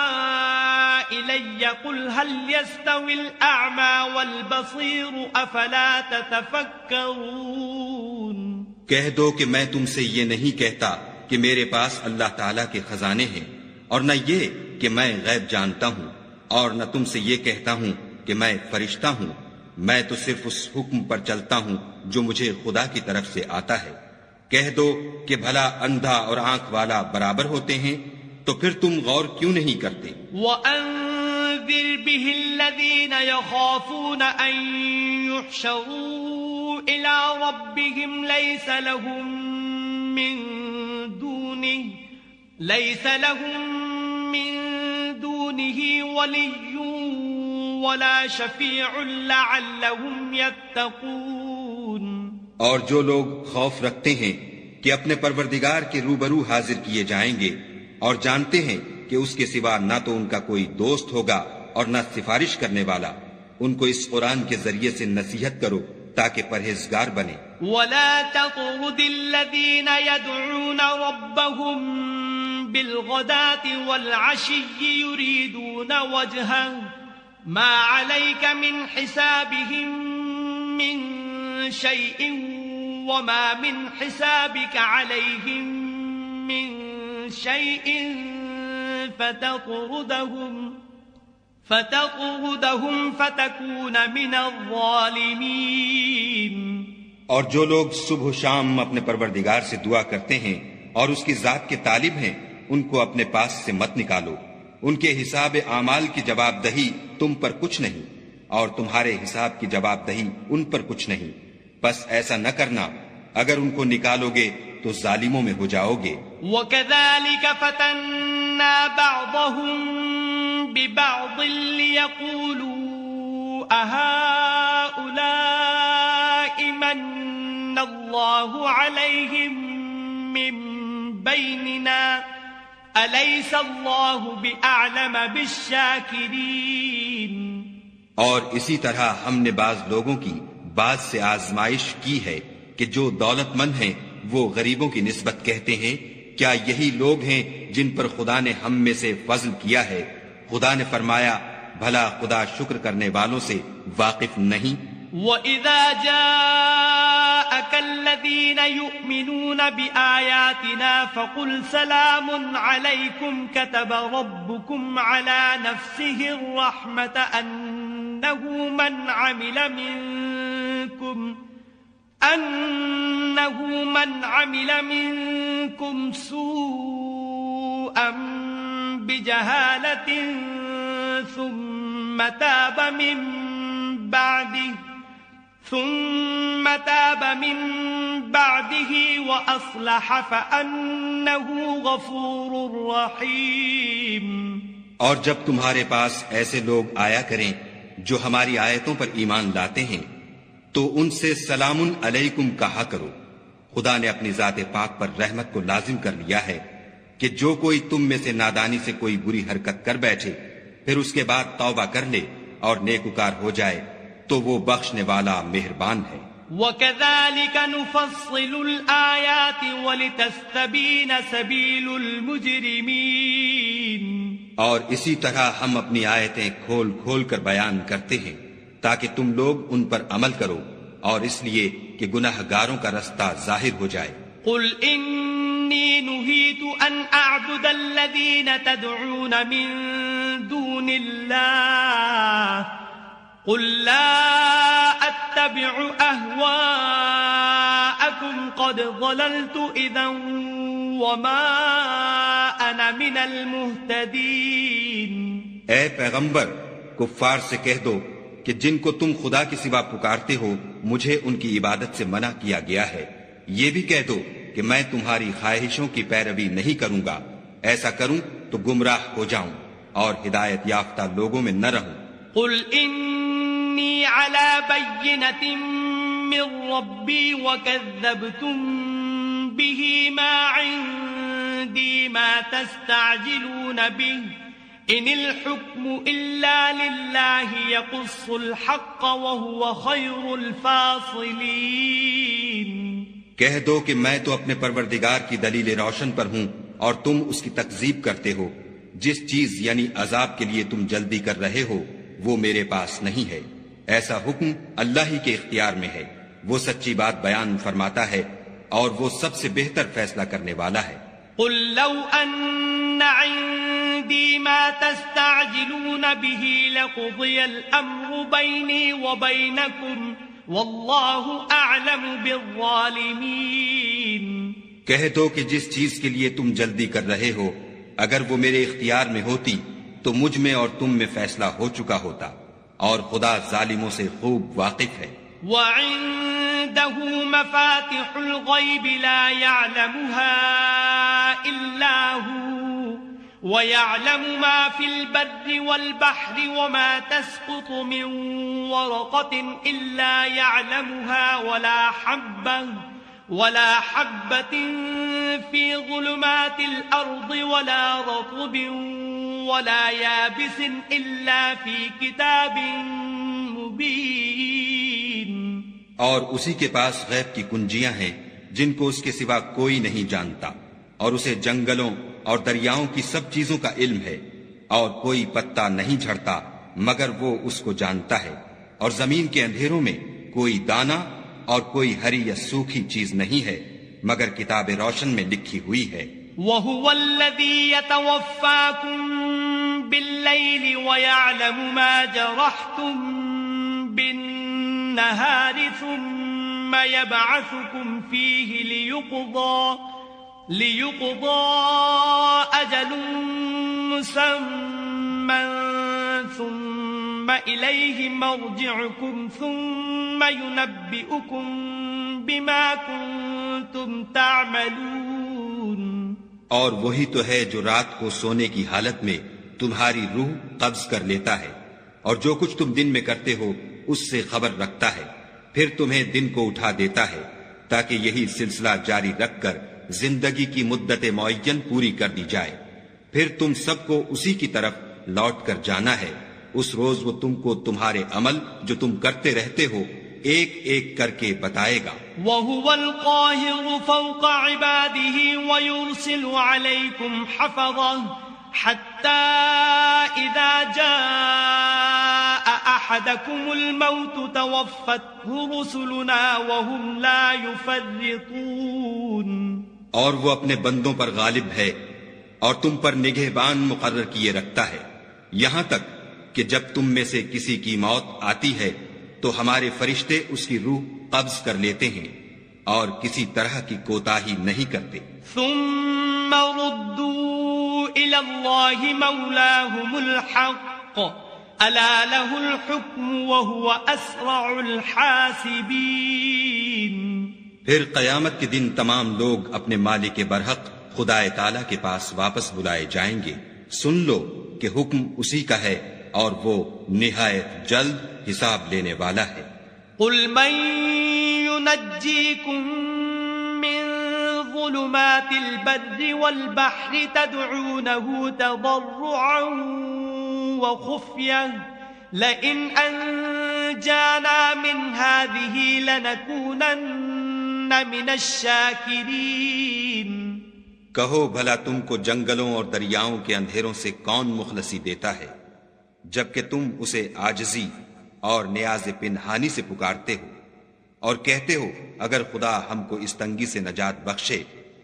الي قل هل يستوي الاعمى والبصير افلا تتفكرون۔ کہہ دو کہ میں تم سے یہ نہیں کہتا کہ میرے پاس اللہ تعالیٰ کے خزانے ہیں، اور نہ یہ کہ میں غیب جانتا ہوں، اور نہ تم سے یہ کہتا ہوں کہ میں فرشتہ ہوں، میں تو صرف اس حکم پر چلتا ہوں جو مجھے خدا کی طرف سے آتا ہے۔ کہہ دو کہ بھلا اندھا اور آنکھ والا برابر ہوتے ہیں، تو پھر تم غور کیوں نہیں کرتے؟ وَأَنذِرْ بِهِ الَّذِينَ يَخَافُونَ أَن يُحْشَرُوا إِلَى رَبِّهِمْ لَيْسَ لَهُم مِّن دُونِهِ وَلِيٌّ وَلَا شَفِيعٌ لَعَلَّهُمْ يَتَّقُونَ۔ اور جو لوگ خوف رکھتے ہیں کہ اپنے پروردگار کے روبرو حاضر کیے جائیں گے اور جانتے ہیں کہ اس کے سوا نہ تو ان کا کوئی دوست ہوگا اور نہ سفارش کرنے والا، ان کو اس قرآن کے ذریعے سے نصیحت کرو تاکہ پرہیزگار بنے۔ وَلَا تَطْرُدِ الَّذِينَ يَدْعُونَ رَبَّهُم بِالْغَدَاةِ وَالْعَشِيِّ يُرِيدُونَ وَجْهَهُ مَا عَلَيْكَ مِنْ حِسَابِهِم مِّن شَيْءٍ وَمَا مِنْ حِسَابِكَ عَلَيْهِم مِّن شَيْءٍ فَتَطْرُدَهُمْ فَتَكُونَ مِنَ الظَّالِمِينَ۔ اور جو لوگ صبح و شام اپنے پروردگار سے دعا کرتے ہیں اور اس کی ذات کے طالب ہیں، ان کو اپنے پاس سے مت نکالو، ان کے حساب اعمال کی جواب دہی تم پر کچھ نہیں، اور تمہارے حساب کی جواب دہی ان پر کچھ نہیں، بس ایسا نہ کرنا، اگر ان کو نکالو گے تو ظالموں میں ہو جاؤ گے۔ وَكَذَلِكَ فَتَنَّا بَعْضَهُم بِبَعْضٍ لِيَقُولُوا أَهَؤُلَاءِ مَنَّ اللَّهُ عَلَيْهِم مِّن بَيْنِنَا أَلَيْسَ اللَّهُ بِأَعْلَمَ بِالشَّاكِرِينَ۔ اور اسی طرح ہم نے بعض لوگوں کی بعض سے آزمائش کی ہے کہ جو دولت مند ہیں وہ غریبوں کی نسبت کہتے ہیں کیا یہی لوگ ہیں جن پر خدا نے ہم میں سے فضل کیا ہے؟ خدا نے فرمایا بھلا خدا شکر کرنے والوں سے واقف نہیں؟ وَإِذَا جَاءَكَ الَّذِينَ يُؤْمِنُونَ بِآيَاتِنَا فَقُلْ سَلَامٌ عَلَيْكُمْ كَتَبَ رَبُّكُمْ عَلَى نَفْسِهِ الرَّحْمَةَ أَنَّهُ مَنْ عَمِلَ مِنْكُمْ سُوءًا بِجَهَالَةٍ ثُمَّ تاب من بعده وأصلح فأنه غفور رحيم۔ اور جب تمہارے پاس ایسے لوگ آیا کریں جو ہماری آیتوں پر ایمان لاتے ہیں تو ان سے سلام علیکم کہا کرو۔ خدا نے اپنی ذات پاک پر رحمت کو لازم کر لیا ہے کہ جو کوئی تم میں سے نادانی سے کوئی بری حرکت کر بیٹھے پھر اس کے بعد توبہ کر لے اور نیکوکار ہو جائے تو وہ بخشنے والا مہربان ہے۔ وَكَذَلِكَ نُفَصِّلُ الْآيَاتِ وَلِتَسْتَبِينَ سَبِيلُ الْمُجْرِمِينَ۔ اور اسی طرح ہم اپنی آیتیں کھول کھول کر بیان کرتے ہیں تاکہ تم لوگ ان پر عمل کرو اور اس لیے کہ گناہ گاروں کا رستہ ظاہر ہو جائے۔ قُلْ إِنِّي نُهِيتُ أَنْ أَعْبُدَ الَّذِينَ تَدْعُونَ مِن دُونِ اللَّهِ قُلْ لَا أَتَّبِعُ أَهْوَاءَكُمْ قَدْ ضَلَلْتُ إِذًا وما أنا من المهتدين. اے پیغمبر، کفار سے کہہ دو کہ جن کو تم خدا کے سوا پکارتے ہو مجھے ان کی عبادت سے منع کیا گیا ہے. یہ بھی کہہ دو کہ میں تمہاری خواہشوں کی پیروی نہیں کروں گا. ایسا کروں تو گمراہ ہو جاؤں اور ہدایت یافتہ لوگوں میں نہ رہوں. قل إني على بينة من ربي وكذبتم به ما عندي ما تستعجلون به إن الحكم إلا لله يقص الحق وهو خير الفاصلين. کہہ دو کہ میں تو اپنے پروردگار کی دلیل روشن پر ہوں اور تم اس کی تکذیب کرتے ہو. جس چیز یعنی عذاب کے لیے تم جلدی کر رہے ہو وہ میرے پاس نہیں ہے. ایسا حکم اللہ ہی کے اختیار میں ہے. وہ سچی بات بیان فرماتا ہے اور وہ سب سے بہتر فیصلہ کرنے والا ہے. قل لو أن عندي ما تستعجلون به لقضي الأمر بيني وبينكم والله أعلم بالظالمين. کہہ دو کہ جس چیز کے لیے تم جلدی کر رہے ہو اگر وہ میرے اختیار میں ہوتی تو مجھ میں اور تم میں فیصلہ ہو چکا ہوتا اور خدا ظالموں سے خوب واقف ہے. وعنده مفاتح الغيب لا يعلمها إلا هو ويعلم ما في البر والبحر وما تسقط من ورقة إلا يعلمها ولا حبة في ظلمات الأرض ولا رطب ولا يابس إلا في كتاب مبين. اور اسی کے پاس غیب کی کنجیاں ہیں جن کو اس کے سوا کوئی نہیں جانتا اور اسے جنگلوں اور دریاؤں کی سب چیزوں کا علم ہے اور کوئی پتا نہیں جھڑتا مگر وہ اس کو جانتا ہے اور زمین کے اندھیروں میں کوئی دانہ اور کوئی ہری یا سوکھی چیز نہیں ہے مگر کتاب روشن میں لکھی ہوئی ہے. وَهُوَ الَّذِي يَتَوَفَّاكُم بِاللَّيْلِ وَيَعْلَمُ مَا جَرَحْتُم بِالنَّهَارِ ثُمَّ يَبْعَثُكُمْ فِيهِ لِيُقْضَى أَجَلٌ مُّسَمًّى ثُمَّ إِلَيْهِ مَرْجِعُكُمْ ثُمَّ يُنَبِّئُكُم بِمَا كُنتُمْ تَعْمَلُونَ. اور وہی تو ہے جو رات کو سونے کی حالت میں تمہاری روح قبض کر لیتا ہے اور جو کچھ تم دن میں کرتے ہو اس سے خبر رکھتا ہے پھر تمہیں دن کو اٹھا دیتا ہے تاکہ یہی سلسلہ جاری رکھ کر زندگی کی مدت معین پوری کر دی جائے. پھر تم سب کو اسی کی طرف لوٹ کر جانا ہے. اس روز وہ تم کو تمہارے عمل جو تم کرتے رہتے ہو ایک ایک کر کے بتائے گا. وَهُوَ الْقَاهِرُ فَوْقَ عِبَادِهِ وَيُرْسِلُ عَلَيْكُمْ حَفَظَةً حَتَّى إِذَا جَاءَ أَحَدَكُمُ الْمَوْتُ تَوَفَّتْهُ رُسُلُنَا وَهُمْ لَا يُفَرِّطُونَ. اور وہ اپنے بندوں پر غالب ہے اور تم پر نگہبان مقرر کیے رکھتا ہے یہاں تک کہ جب تم میں سے کسی کی موت آتی ہے تو ہمارے فرشتے اس کی روح قبض کر لیتے ہیں اور کسی طرح کی کوتاہی نہیں کرتے. ثم ردوا إلى الله مولاهم الحق ألا له الحكم وهو أسرع الحاسبين. پھر قیامت کے دن تمام لوگ اپنے مالک برحق خدا تعالی کے پاس واپس بلائے جائیں گے. سن لو کہ حکم اسی کا ہے اور وہ نہایت جلد حساب لینے والا ہے. قل من ينجيكم من ظلمات البر والبحر تدعونه تضرعا وخفية لئن أنجانا من هذه لنكونن من الشاكرين. کہو بھلا تم کو جنگلوں اور دریاؤں کے اندھیروں سے کون مخلصی دیتا ہے جبکہ تم اسے عاجزی اور نیاز پنہانی سے پکارتے ہو اور کہتے ہو اگر خدا ہم کو اس تنگی سے نجات بخشے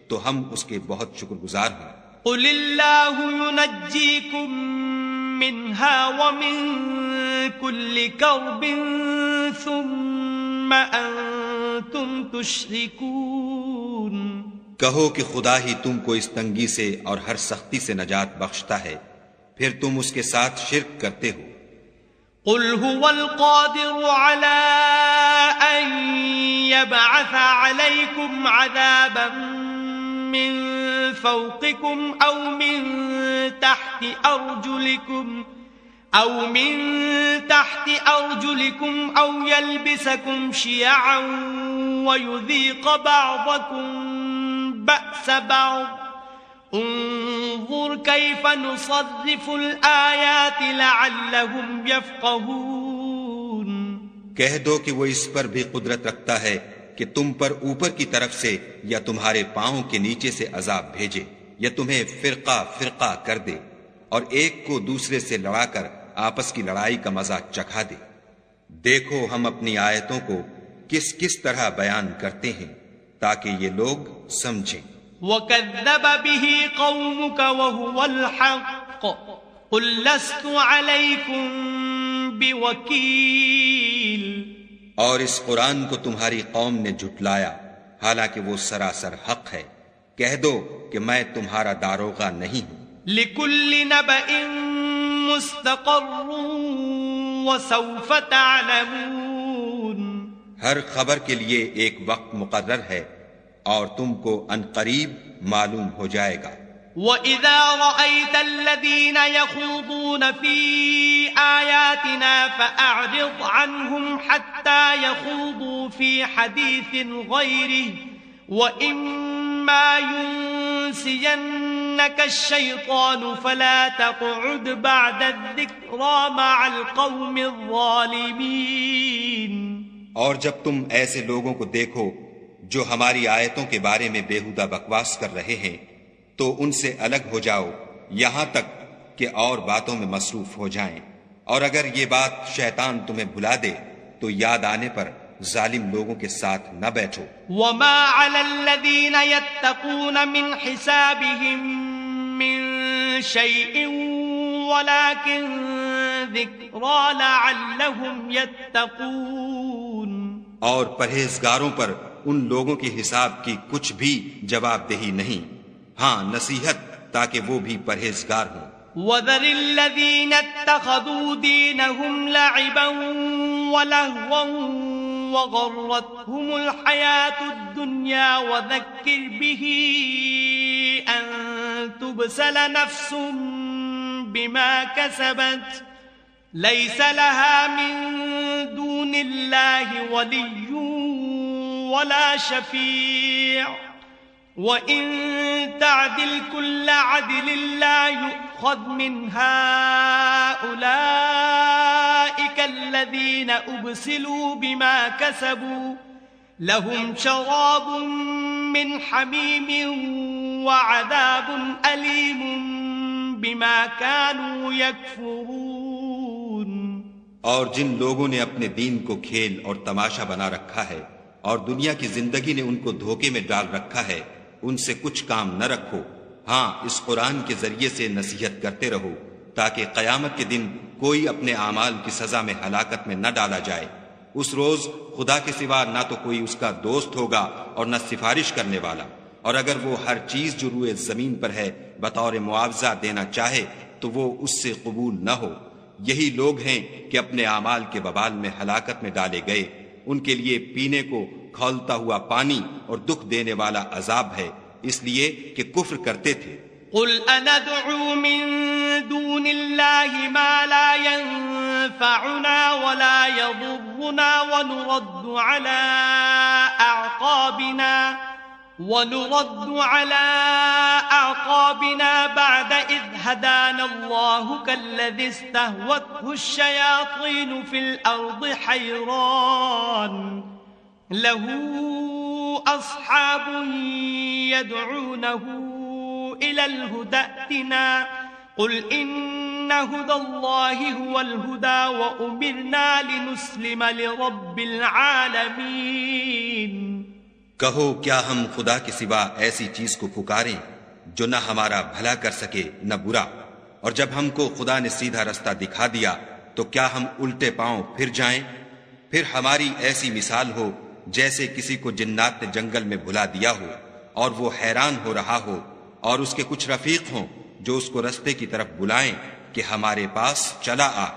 تو ہم اس کے بہت شکر گزار ہوں. قل اللہ ينجيكم منها ومن كل كرب ثم أنتم تشركون. کہو کہ خدا ہی تم کو اس تنگی سے اور ہر سختی سے نجات بخشتا ہے، پھر تم اس کے ساتھ شرک کرتے ہو۔ قل هو القادر على أن يبعث عليكم عذابا من فوقكم أو من تحت أرجلكم أو يلبسكم شيعا ويذيق بعضكم بأس بعض انظر كيف نصرف الآيات لعلهم يفقهون۔ کہہ دو کہ وہ اس پر بھی قدرت رکھتا ہے کہ تم پر اوپر کی طرف سے یا تمہارے پاؤں کے نیچے سے عذاب بھیجے، یا تمہیں فرقہ فرقہ کر دے اور ایک کو دوسرے سے لڑا کر آپس کی لڑائی کا مزہ چکھا دے۔ دیکھو ہم اپنی آیتوں کو کس کس طرح بیان کرتے ہیں تاکہ یہ لوگ سمجھیں۔ وَكَذَّبَ بِهِ قَوْمُكَ وَهُوَ الْحَقُّ قُلْ لَسْتُ عَلَيْكُمْ بِوَكِيلٍ۔ اور اس قرآن کو تمہاری قوم نے جھٹلایا حالانکہ وہ سراسر حق ہے، کہہ دو کہ میں تمہارا داروغہ نہیں ہوں۔ لِكُلِّ نَبَإٍ مُسْتَقَرٌّ وَسَوْفَ تَعْلَمُونَ۔ ہر خبر کے لیے ایک وقت مقرر ہے اور تم کو عنقریب معلوم ہو جائے گا۔ وَإِذَا رَأَيْتَ الَّذِينَ يَخُوضُونَ فِي آيَاتِنَا فَأَعْرِضْ عَنْهُمْ حَتَّى يَخُوضُوا فِي حَدِيثٍ غَيْرِهِ وَإِمَّا يُنْسِيَنَّكَ الشَّيْطَانُ فَلَا تَقْعُدْ بَعْدَ الذِّكْرَى مَعَ الْقَوْمِ الظَّالِمِينَ۔ اور جب تم ایسے لوگوں کو دیکھو جو ہماری آیتوں کے بارے میں بیہودہ بکواس کر رہے ہیں تو ان سے الگ ہو جاؤ یہاں تک کہ اور باتوں میں مصروف ہو جائیں، اور اگر یہ بات شیطان تمہیں بھلا دے تو یاد آنے پر ظالم لوگوں کے ساتھ نہ بیٹھو۔ وَمَا عَلَى الَّذِينَ يَتَّقُونَ مِنْ حِسَابِهِمْ مِنْ شَيْءٍ وَلَكِنْ ذِكْرَى لَعَلَّهُمْ يَتَّقُونَ۔ اور پرہیزگاروں پر ان لوگوں کے حساب کی کچھ بھی جواب دہی نہیں، ہاں نصیحت تاکہ وہ بھی پرہیزگار ہوں۔ وَذَرِ الَّذِينَ اتَّخَذُوا دِينَهُمْ لَعِبًا وَلَهْوًا وَغَرَّتْهُمُ الْحَيَاةُ الدُّنْيَا وَذَكِّرْ بِهِ أَن تُبْسَلَ نَفْسٌ بِمَا كَسَبَتْ لَيْسَ لَهَا مِن دُونِ اللَّهِ وَلِيٌّ وَلَا شَفِيعٌ وَإِن تَعْدِلْ كُلَّ عَدْلٍ لَا يُؤْخَذْ مِنْهَا أُولَئِكَ الَّذِينَ أُبْسِلُوا بِمَا كَسَبُوا لَهُمْ شَرَابٌ مِّنْ حَمِيمٍ وَعَذَابٌ أَلِيمٌ بِمَا كَانُوا يَكْفُرُونَ۔ اور جن لوگوں نے اپنے دین کو کھیل اور تماشا بنا رکھا ہے اور دنیا کی زندگی نے ان کو دھوکے میں ڈال رکھا ہے، ان سے کچھ کام نہ رکھو، ہاں اس قرآن کے ذریعے سے نصیحت کرتے رہو تاکہ قیامت کے دن کوئی اپنے اعمال کی سزا میں ہلاکت میں نہ ڈالا جائے۔ اس روز خدا کے سوا نہ تو کوئی اس کا دوست ہوگا اور نہ سفارش کرنے والا، اور اگر وہ ہر چیز جو روئے زمین پر ہے بطور معاوضہ دینا چاہے تو وہ اس سے قبول نہ ہو۔ یہی لوگ ہیں کہ اپنے اعمال کے وبال میں ہلاکت میں ڈالے گئے، ان کے لیے پینے کو کھولتا ہوا پانی اور دکھ دینے والا عذاب ہے، اس لیے کہ کفر کرتے تھے۔ قل أندعو من دون الله ما لا ينفعنا ولا يضرنا ونرد على أعقابنا بعد إذ هدانا الله كالذي استهوته الشياطين في الأرض حيران له أصحاب يدعونه إلى الهدى ائتنا قل إن هدى الله هو الهدى وأمرنا لنسلم لرب العالمين۔ کہو کیا ہم خدا کے سوا ایسی چیز کو پکاریں جو نہ ہمارا بھلا کر سکے نہ برا، اور جب ہم کو خدا نے سیدھا رستہ دکھا دیا تو کیا ہم الٹے پاؤں پھر جائیں؟ پھر ہماری ایسی مثال ہو جیسے کسی کو جنات نے جنگل میں بھلا دیا ہو، اور وہ حیران ہو رہا ہو اور اس کے کچھ رفیق ہوں جو اس کو رستے کی طرف بلائیں کہ ہمارے پاس چلا آ،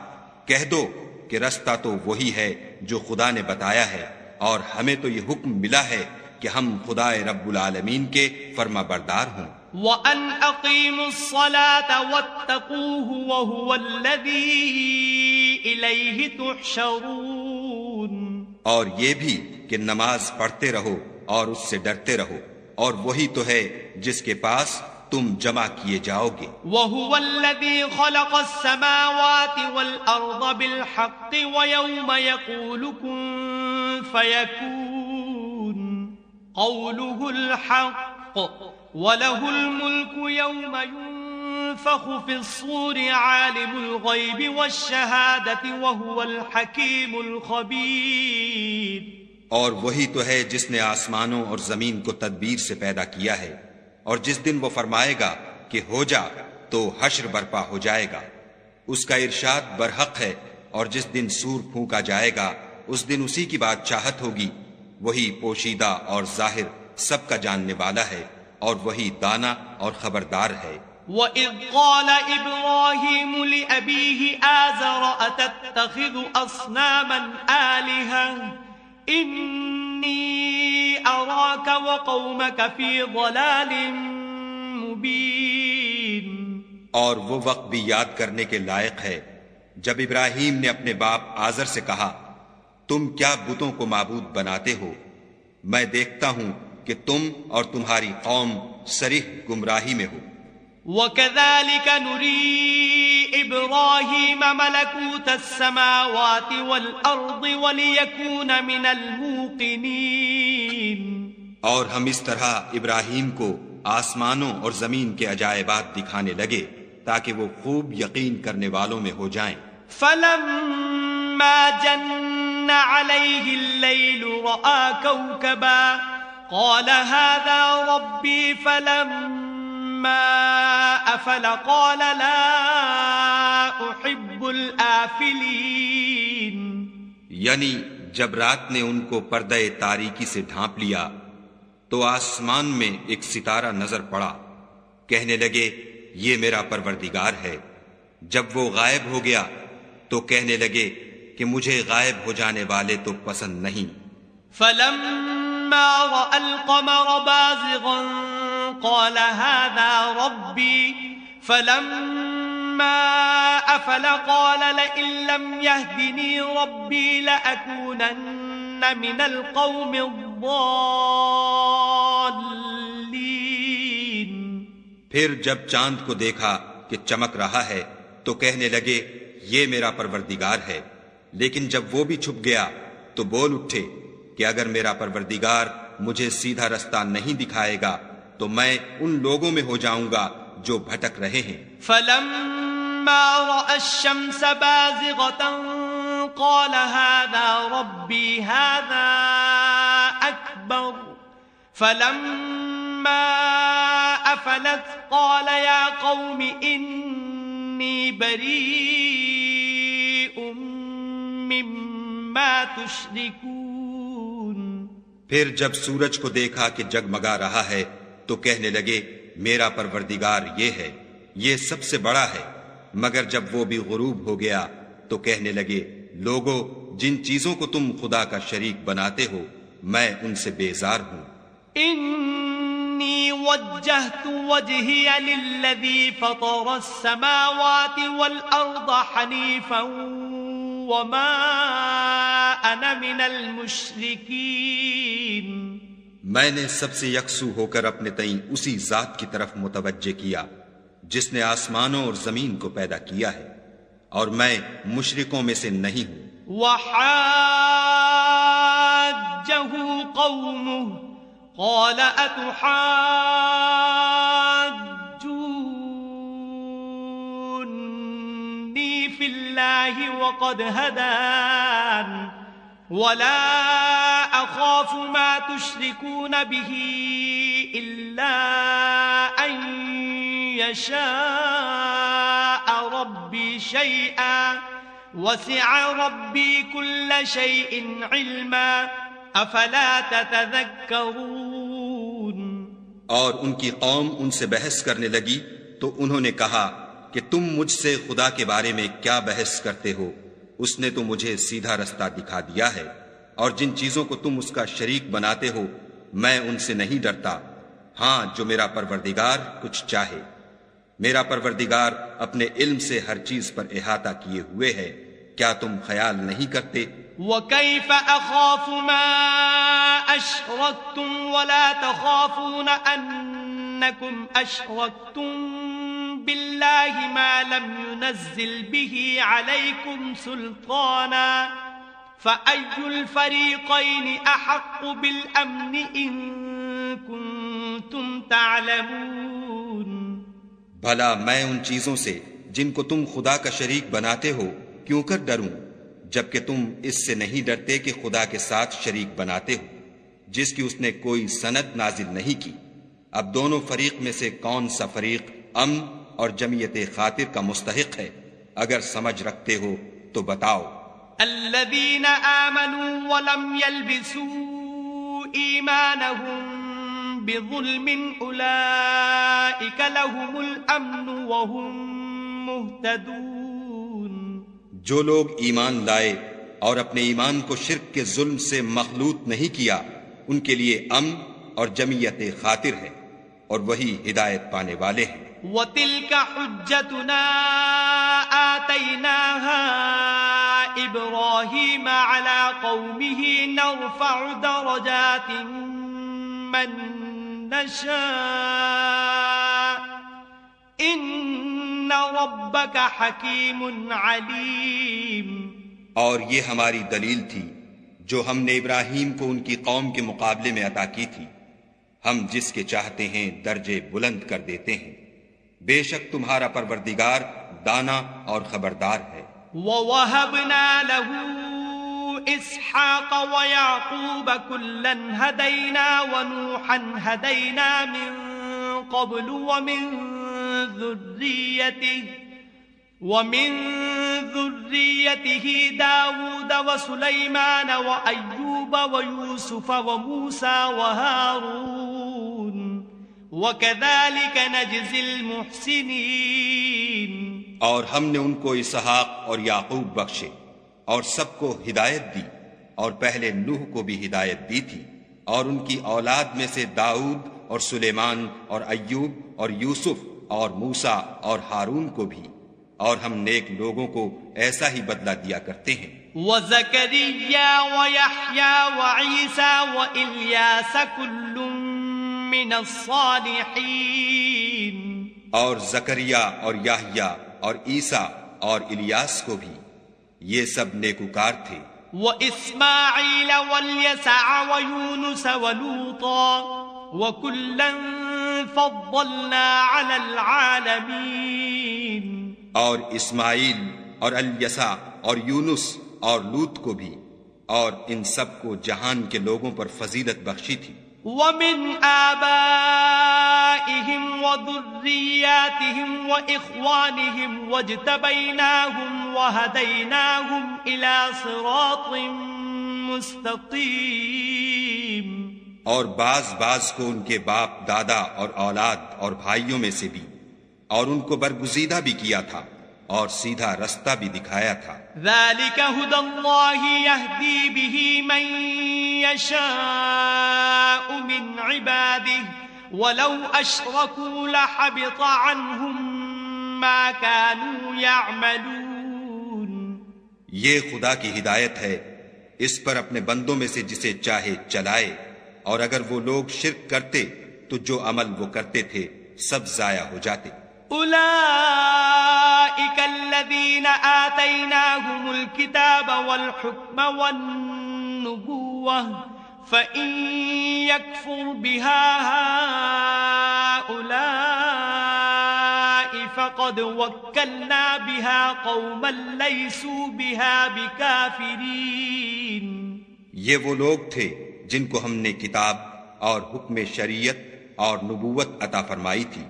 کہہ دو کہ رستہ تو وہی ہے جو خدا نے بتایا ہے، اور ہمیں تو یہ حکم ملا ہے کہ ہم خدا رب العالمین کے فرما بردار ہوں۔ وَأَنْ أَقِيمُوا الصَّلَاةَ وَاتَّقُوهُ وَهُوَ الَّذِي إِلَيْهِ تُحْشَرُونَ، اور یہ بھی کہ نماز پڑھتے رہو اور اس سے ڈرتے رہو، اور وہی تو ہے جس کے پاس تم جمع کیے جاؤ گے۔ وَهُوَ الَّذِي خَلَقَ السَّمَاوَاتِ وَالْأَرْضَ بِالْحَقِّ وَيَوْمَ يَقُولُ كُن فَيَكُونُ قَوْلُهُ الْحَقُّ وَلَهُ الْمُلْكُ يَوْمَ يُنفَخُ فِي الصُّورِ عَالِمُ الْغَيْبِ وَالشَّهَادَةِ وَهُوَ الْحَكِيمُ الْخَبِيرُ، اور وہی تو ہے جس نے آسمانوں اور زمین کو تدبیر سے پیدا کیا ہے، اور جس دن وہ فرمائے گا کہ ہو جا تو حشر برپا ہو جائے گا، اس کا ارشاد برحق ہے، اور جس دن سور پھونکا جائے گا اس دن اسی کی بات چاہت ہوگی، وہی پوشیدہ اور ظاہر سب کا جاننے والا ہے، اور وہی دانا اور خبردار ہے۔ وَإِذْ قَالَ إِبْرَاهِيمُ لِأَبِيهِ آزَرَ أَتَتَّخِذُ أَصْنَامًا آلِهَةً إِنِّي أَرَاكَ وَقَوْمَكَ فِي ضَلَالٍ مُبِينٍ، اور وہ وقت بھی یاد کرنے کے لائق ہے جب ابراہیم نے اپنے باپ آزر سے کہا، تم کیا بتوں کو معبود بناتے ہو؟ میں دیکھتا ہوں کہ تم اور تمہاری قوم صریح گمراہی میں ہو۔ وَكَذَلِكَ نُرِي إِبْرَاهِيمَ مَلَكُوتَ السَّمَاوَاتِ وَالْأَرْضِ وَلِيَكُونَ مِنَ الْمُوقِنِينَ، اور ہم اس طرح ابراہیم کو آسمانوں اور زمین کے عجائبات دکھانے لگے تاکہ وہ خوب یقین کرنے والوں میں ہو جائیں۔ فَلَمَّا جَنَّ عَلَيْهِ اللَّيْلُ رَأَىٰ كَوْكَبًا قَالَ هَٰذَا رَبِّي فَلَمَّا أَفَلَ قَالَ لَا أُحِبُّ الْآفِلِينَ، یعنی جب رات نے ان کو پردہ تاریکی سے ڈھانپ لیا تو آسمان میں ایک ستارہ نظر پڑا، کہنے لگے یہ میرا پروردگار ہے۔ جب وہ غائب ہو گیا تو کہنے لگے کہ مجھے غائب ہو جانے والے تو پسند نہیں۔ فَلَمَّا رَأَى الْقَمَرَ بَازِغًا قَالَ هَٰذَا رَبِّي فَلَمَّا أَفَلَ قَالَ لَئِن لَّمْ يَهْدِنِي رَبِّي لَأَكُونَنَّ مِنَ الْقَوْمِ الضَّالِّينَ، پھر جب چاند کو دیکھا کہ چمک رہا ہے تو کہنے لگے یہ میرا پروردگار ہے، لیکن جب وہ بھی چھپ گیا تو بول اٹھے کہ اگر میرا پروردگار مجھے سیدھا رستہ نہیں دکھائے گا تو میں ان لوگوں میں ہو جاؤں گا جو بھٹک رہے ہیں۔ فَلَمَّا رَأَى الشَّمْسَ بَازِغَةً قَالَ هَٰذَا رَبِّي هَٰذَا أَكْبَرُ فَلَمَّا أَفَلَتْ قَالَ يَا قَوْمِ إِنِّي بَرِيءٌ مِّمَّا تُشْرِكُونَ، پھر جب سورج کو دیکھا کہ جگمگا رہا ہے تو کہنے لگے میرا پروردگار یہ ہے، یہ سب سے بڑا ہے، مگر جب وہ بھی غروب ہو گیا تو کہنے لگے لوگو جن چیزوں کو تم خدا کا شریک بناتے ہو میں ان سے بیزار ہوں۔ انی وجہت وجہی للذی فطر السماوات والارض حنیفا وما انا من المشرکین، میں نے سب سے یکسو ہو کر اپنے تئیں اسی ذات کی طرف متوجہ کیا جس نے آسمانوں اور زمین کو پیدا کیا ہے، اور میں مشرکوں میں سے نہیں ہوں۔ وحاجہ قومہ قال اتحاجونی فی اللہ وقد ہدان ولا اخاف ما تشركون به الا ان يشاء ربي شيئا وسع ربي كل شيء علما افلا تتذكرون۔ اور ان کی قوم ان سے بحث کرنے لگی تو انہوں نے کہا کہ تم مجھ سے خدا کے بارے میں کیا بحث کرتے ہو؟ اس نے تو مجھے سیدھا رستہ دکھا دیا ہے، اور جن چیزوں کو تم اس کا شریک بناتے ہو میں ان سے نہیں ڈرتا، ہاں جو میرا پروردگار کچھ چاہے۔ میرا پروردگار اپنے علم سے ہر چیز پر احاطہ کیے ہوئے ہے، کیا تم خیال نہیں کرتے؟ وَكَيْفَ أَخَافُ مَا أَشْرَكْتُمْ وَلَا تَخَافُونَ أَنَّكُمْ أَشْرَكْتُمْ بِاللَّهِ مَا لَمْ يُنَزِّلْ بِهِ عَلَيْكُمْ سُلْطَانًا فَأَيُّ الْفَرِيقَيْنِ أَحَقُّ بِالْأَمْنِ إِن كُنتُمْ تَعْلَمُونَ۔ بھلا میں ان چیزوں سے جن کو تم خدا کا شریک بناتے ہو کیوں کر ڈروں، جبکہ تم اس سے نہیں ڈرتے کہ خدا کے ساتھ شریک بناتے ہو جس کی اس نے کوئی سند نازل نہیں کی۔ اب دونوں فریق میں سے کون سا فریق امن اور جمعیت خاطر کا مستحق ہے؟ اگر سمجھ رکھتے ہو تو بتاؤ۔ الذين آمنوا ولم يلبسوا إيمانهم بظلم أولئك لهم الأمن وهم مهتدون۔ جو لوگ ایمان لائے اور اپنے ایمان کو شرک کے ظلم سے مخلوط نہیں کیا ان کے لیے امن اور جمعیت خاطر ہے، اور وہی ہدایت پانے والے ہیں۔ وَتِلْكَ حُجَّتُنَا آتَيْنَاهَا إِبْرَاهِيمَ عَلَى قَوْمِهِ نَرْفَعُ دَرَجَاتٍ مَّن نَّشَاءُ إِنَّ رَبَّكَ حَكِيمٌ عَلِيمٌ۔ اور یہ ہماری دلیل تھی جو ہم نے ابراہیم کو ان کی قوم کے مقابلے میں عطا کی تھی، ہم جس کے چاہتے ہیں درجے بلند کر دیتے ہیں، بے شک تمہارا پروردگار دانا اور خبردار ہے۔ وَوَهَبْنَا لَهُ إِسْحَاقَ وَيَعْقُوبَ كُلًّا هَدَيْنَا وَنُوحًا هَدَيْنَا مِن قَبْلُ وَمِن ذُرِّيَّتِهِ دَاوُودَ وَسُلَيْمَانَ وَأَيُّوبَ وَيُوسُفَ وَمُوسَى وَهَارُونَ وَكَذَلِكَ نَجْزِي الْمُحْسِنِينَ۔ اور ہم نے ان کو اسحاق اور یعقوب بخشے اور سب کو ہدایت دی، اور پہلے نوح کو بھی ہدایت دی تھی، اور ان کی اولاد میں سے داؤد اور سلیمان اور ایوب اور یوسف اور موسیٰ اور ہارون کو بھی، اور ہم نیک لوگوں کو ایسا ہی بدلہ دیا کرتے ہیں۔ وَزَكَرِيَّا وَيَحْيَا وَعِيسَى وَإِلْيَاسَ كُلٌّ مِّنَ الصَّالِحِينَ۔ اور زکریا اور یحییٰ اور عیسیٰ اور الیاس کو بھی، یہ سب نیکوکار تھے۔ وَإِسْمَاعِيلَ وَالْيَسَعَ وَيُونُسَ وَلُوطًا وَكُلًّا فَضَّلْنَا عَلَى الْعَالَمِينَ۔ اور اسماعیل اور الیسع اور یونس اور لوط کو بھی، اور ان سب کو جہان کے لوگوں پر فضیلت بخشی تھی۔ وَمِنْ آبَائِهِمْ وَذُرِّيَّاتِهِمْ وَإِخْوَانِهِمْ وَاجْتَبَيْنَاهُمْ وَهَدَيْنَاهُمْ إِلَى صِرَاطٍ مُسْتَقِيمٍ۔ اور بعض کو ان کے باپ دادا اور اولاد اور بھائیوں میں سے بھی، اور ان کو برگزیدہ بھی کیا تھا اور سیدھا رستہ بھی دکھایا تھا۔ ذَلِكَ هُدَى اللَّهِ يَهْدِي بِهِ مَن يَشَاءُ مِنْ عِبَادِهِ وَلَوْ أَشْرَكُوا لَحَبِطَ عَنْهُمْ مَا كَانُوا يَعْمَلُونَ۔ یہ خدا کی ہدایت ہے، اس پر اپنے بندوں میں سے جسے چاہے چلائے، اور اگر وہ لوگ شرک کرتے تو جو عمل وہ کرتے تھے سب ضائع ہو جاتے۔ أولئك الذين آتيناهم الكتاب والحكم والنبوة فإن يكفر بها هؤلاء فقد وكلنا بها قوما ليسوا بها بكافرين۔ یہ وہ لوگ تھے جن کو ہم نے کتاب اور حکم شریعت اور نبوت عطا فرمائی تھی،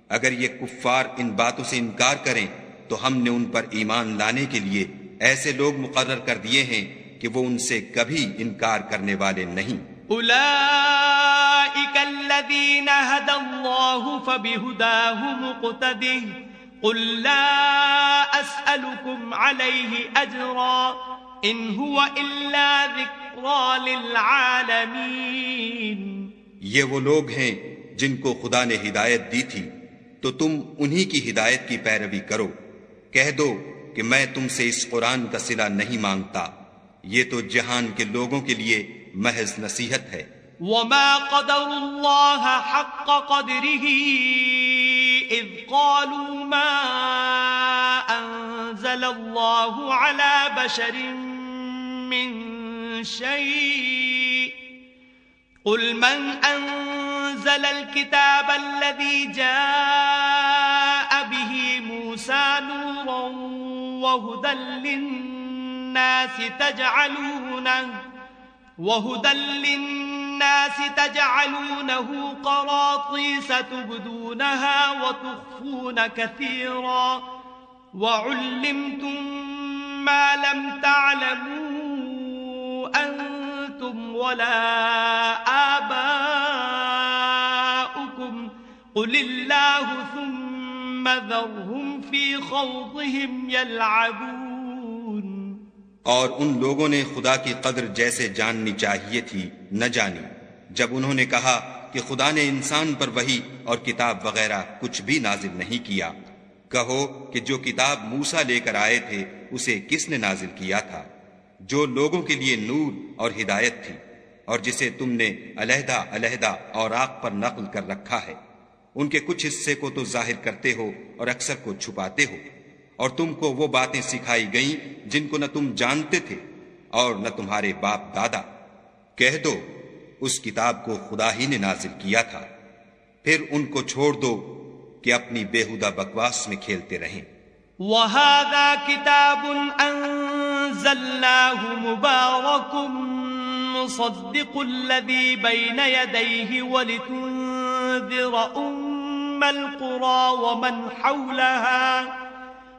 اگر یہ کفار ان باتوں سے انکار کریں تو ہم نے ان پر ایمان لانے کے لیے ایسے لوگ مقرر کر دیے ہیں کہ وہ ان سے کبھی انکار کرنے والے نہیں۔ أولئك الذين هدى الله فبهداه مقتده قل لا أسألكم عليه أجرا إن هو إلا ذكرى للعالمين. یہ وہ لوگ ہیں جن کو خدا نے ہدایت دی تھی تو تم انہی کی ہدایت کی پیروی کرو. کہہ دو کہ میں تم سے اس قرآن کا صلہ نہیں مانگتا، یہ تو جہان کے لوگوں کے لیے محض نصیحت ہے. وما قدر الله حق قدره إذ قالوا ما أنزل الله على بشر من شيء قل من أنزل الكتاب الذي جاء به موسى نورا وهدى للناس تجعلونه قراطيس تبدونها وتخفون كثيرا وعلمتم ما لم تعلموا أنتم ولا آباؤكم قل الله ثم ذرهم في خوضهم يلعبون. اور ان لوگوں نے خدا کی قدر جیسے جاننی چاہیے تھی نہ جانی جب انہوں نے کہا کہ خدا نے انسان پر وحی اور کتاب وغیرہ کچھ بھی نازل نہیں کیا. کہو کہ جو کتاب موسیٰ لے کر آئے تھے اسے کس نے نازل کیا تھا؟ جو لوگوں کے لیے نور اور ہدایت تھی، اور جسے تم نے علیحدہ علیحدہ اوراق پر نقل کر رکھا ہے. ان کے کچھ حصے کو تو ظاہر کرتے ہو اور اکثر کو چھپاتے ہو. اور تم کو وہ باتیں سکھائی گئیں جن کو نہ تم جانتے تھے اور نہ تمہارے باپ دادا. کہہ دو اس کتاب کو خدا ہی نے نازل کیا تھا، پھر ان کو چھوڑ دو کہ اپنی بیہودہ بکواس میں کھیلتے رہیں. وَهَذَا كِتَابٌ أَنزَلْنَاهُ مُبَارَكٌ مُصَدِّقُ الَّذِي بَيْنَ يَدَيْهِ وَلِتُنذِرَ أُمَّ الْقُرَى وَمَنْ حَوْلَهَا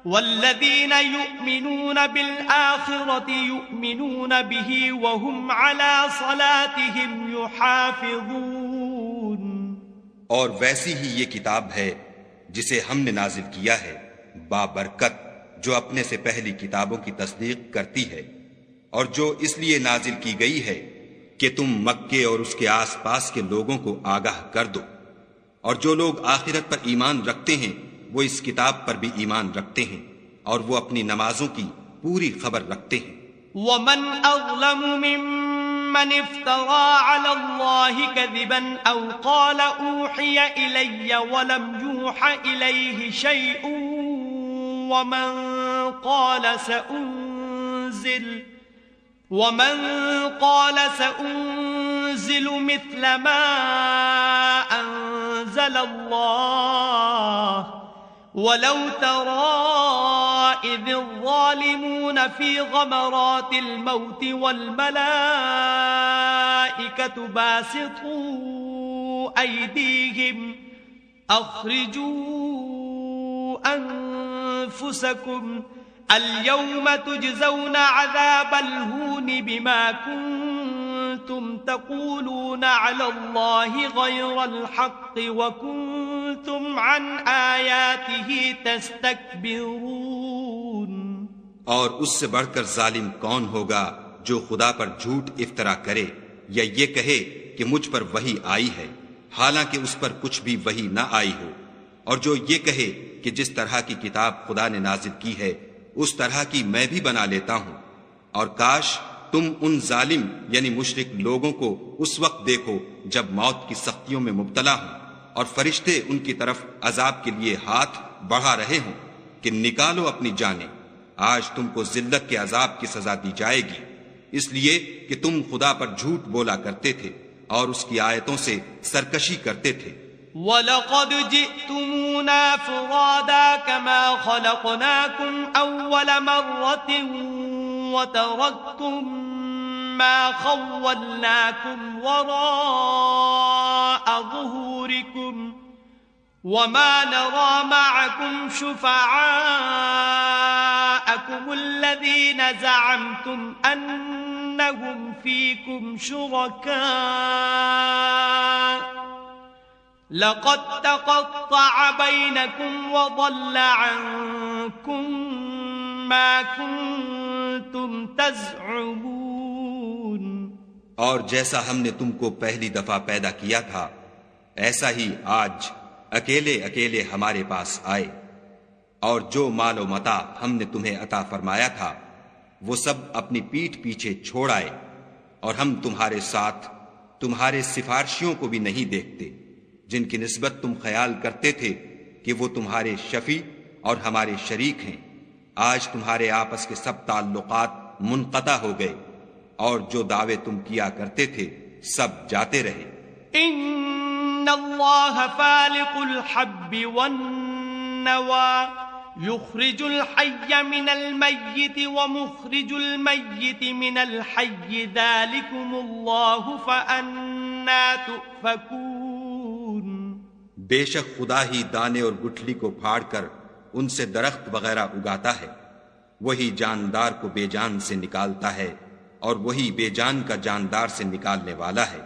والذين يؤمنون بالآخرة يؤمنون به وهم على صلاتهم يحافظون. اور ویسی ہی یہ کتاب ہے جسے ہم نے نازل کیا ہے بابرکت، جو اپنے سے پہلی کتابوں کی تصدیق کرتی ہے، اور جو اس لیے نازل کی گئی ہے کہ تم مکے اور اس کے آس پاس کے لوگوں کو آگاہ کر دو. اور جو لوگ آخرت پر ایمان رکھتے ہیں وہ اس کتاب پر بھی ایمان رکھتے ہیں اور وہ اپنی نمازوں کی پوری خبر رکھتے ہیں. وَمَنْ أَظْلَمُ مِمَّنِ افْتَرَى عَلَى اللَّهِ كَذِبًا أَوْ قَالَ أُوحِيَ إِلَيَّ وَلَمْ يُوحَ إِلَيْهِ شَيْءٌ وَمَنْ قَالَ سَأُنزِلُ مِثْلَ مَا أَنزَلَ اللَّهُ وَلَوْ تَرَى إِذِ الظَّالِمُونَ فِي غَمَرَاتِ الْمَوْتِ وَالْمَلَائِكَةُ بَاسِطُو أَيْدِيهِمْ أَخْرِجُوا أَنفُسَكُمْ الْيَوْمَ تُجْزَوْنَ عَذَابَ الْهُونِ بِمَا كُنْتُمْ تَقُولُونَ عَلَى اللَّهِ غَيْرَ الْحَقِّ وَكُنْتُمْ عَنْ آيَاتِهِ تَسْتَكْبِرُونَ. اور اس سے بڑھ کر ظالم کون ہوگا جو خدا پر جھوٹ افطرا کرے یا یہ کہے کہ مجھ پر وحی آئی ہے حالانکہ اس پر کچھ بھی وحی نہ آئی ہو، اور جو یہ کہے کہ جس طرح کی کتاب خدا نے نازل کی ہے اس طرح کی میں بھی بنا لیتا ہوں. اور کاش تم ان ظالم یعنی مشرک لوگوں کو اس وقت دیکھو جب موت کی سختیوں میں مبتلا ہوں اور فرشتے ان کی طرف عذاب کے لیے ہاتھ بڑھا رہے ہوں کہ نکالو اپنی جانیں، آج تم کو ذلت کے عذاب کی سزا دی جائے گی، اس لیے کہ تم خدا پر جھوٹ بولا کرتے تھے اور اس کی آیتوں سے سرکشی کرتے تھے. وَلَقَدْ جِئْتُمُونَا فُرَادَا كَمَا خَلَقْنَاكُمْ أَوَّلَ مَرَّةٍ وَتَرَكْتُمْ مَا خَوَّلْنَاكُمْ وَرَاءَ ظُهُورِكُمْ وَمَا نَرَى مَعَكُمْ شُفَعَاءَكُمُ الَّذِينَ زَعَمْتُمْ أَنَّهُمْ فِيكُمْ شُرَكَاءُ لقد تقطع بينكم وضل عنكم ما كنتم تزعمون. اور جیسا ہم نے تم کو پہلی دفعہ پیدا کیا تھا ایسا ہی آج اکیلے اکیلے ہمارے پاس آئے، اور جو مال و متاع ہم نے تمہیں عطا فرمایا تھا وہ سب اپنی پیٹھ پیچھے چھوڑ آئے، اور ہم تمہارے ساتھ تمہارے سفارشیوں کو بھی نہیں دیکھتے جن کی نسبت تم خیال کرتے تھے کہ وہ تمہارے شفیع اور ہمارے شریک ہیں. آج تمہارے آپس کے سب تعلقات منقطع ہو گئے، اور جو دعوے تم کیا کرتے تھے سب جاتے رہے. ان اللہ فالق الحب والنوى يخرج الحي من الميت ومخرج الميت من الحي ذلكم الله فأنا تؤفكون. بے شک خدا ہی دانے اور گٹھلی کو پھاڑ کر ان سے درخت وغیرہ اگاتا ہے، وہی جاندار کو بے جان سے نکالتا ہے اور وہی بے جان کا جاندار سے نکالنے والا ہے.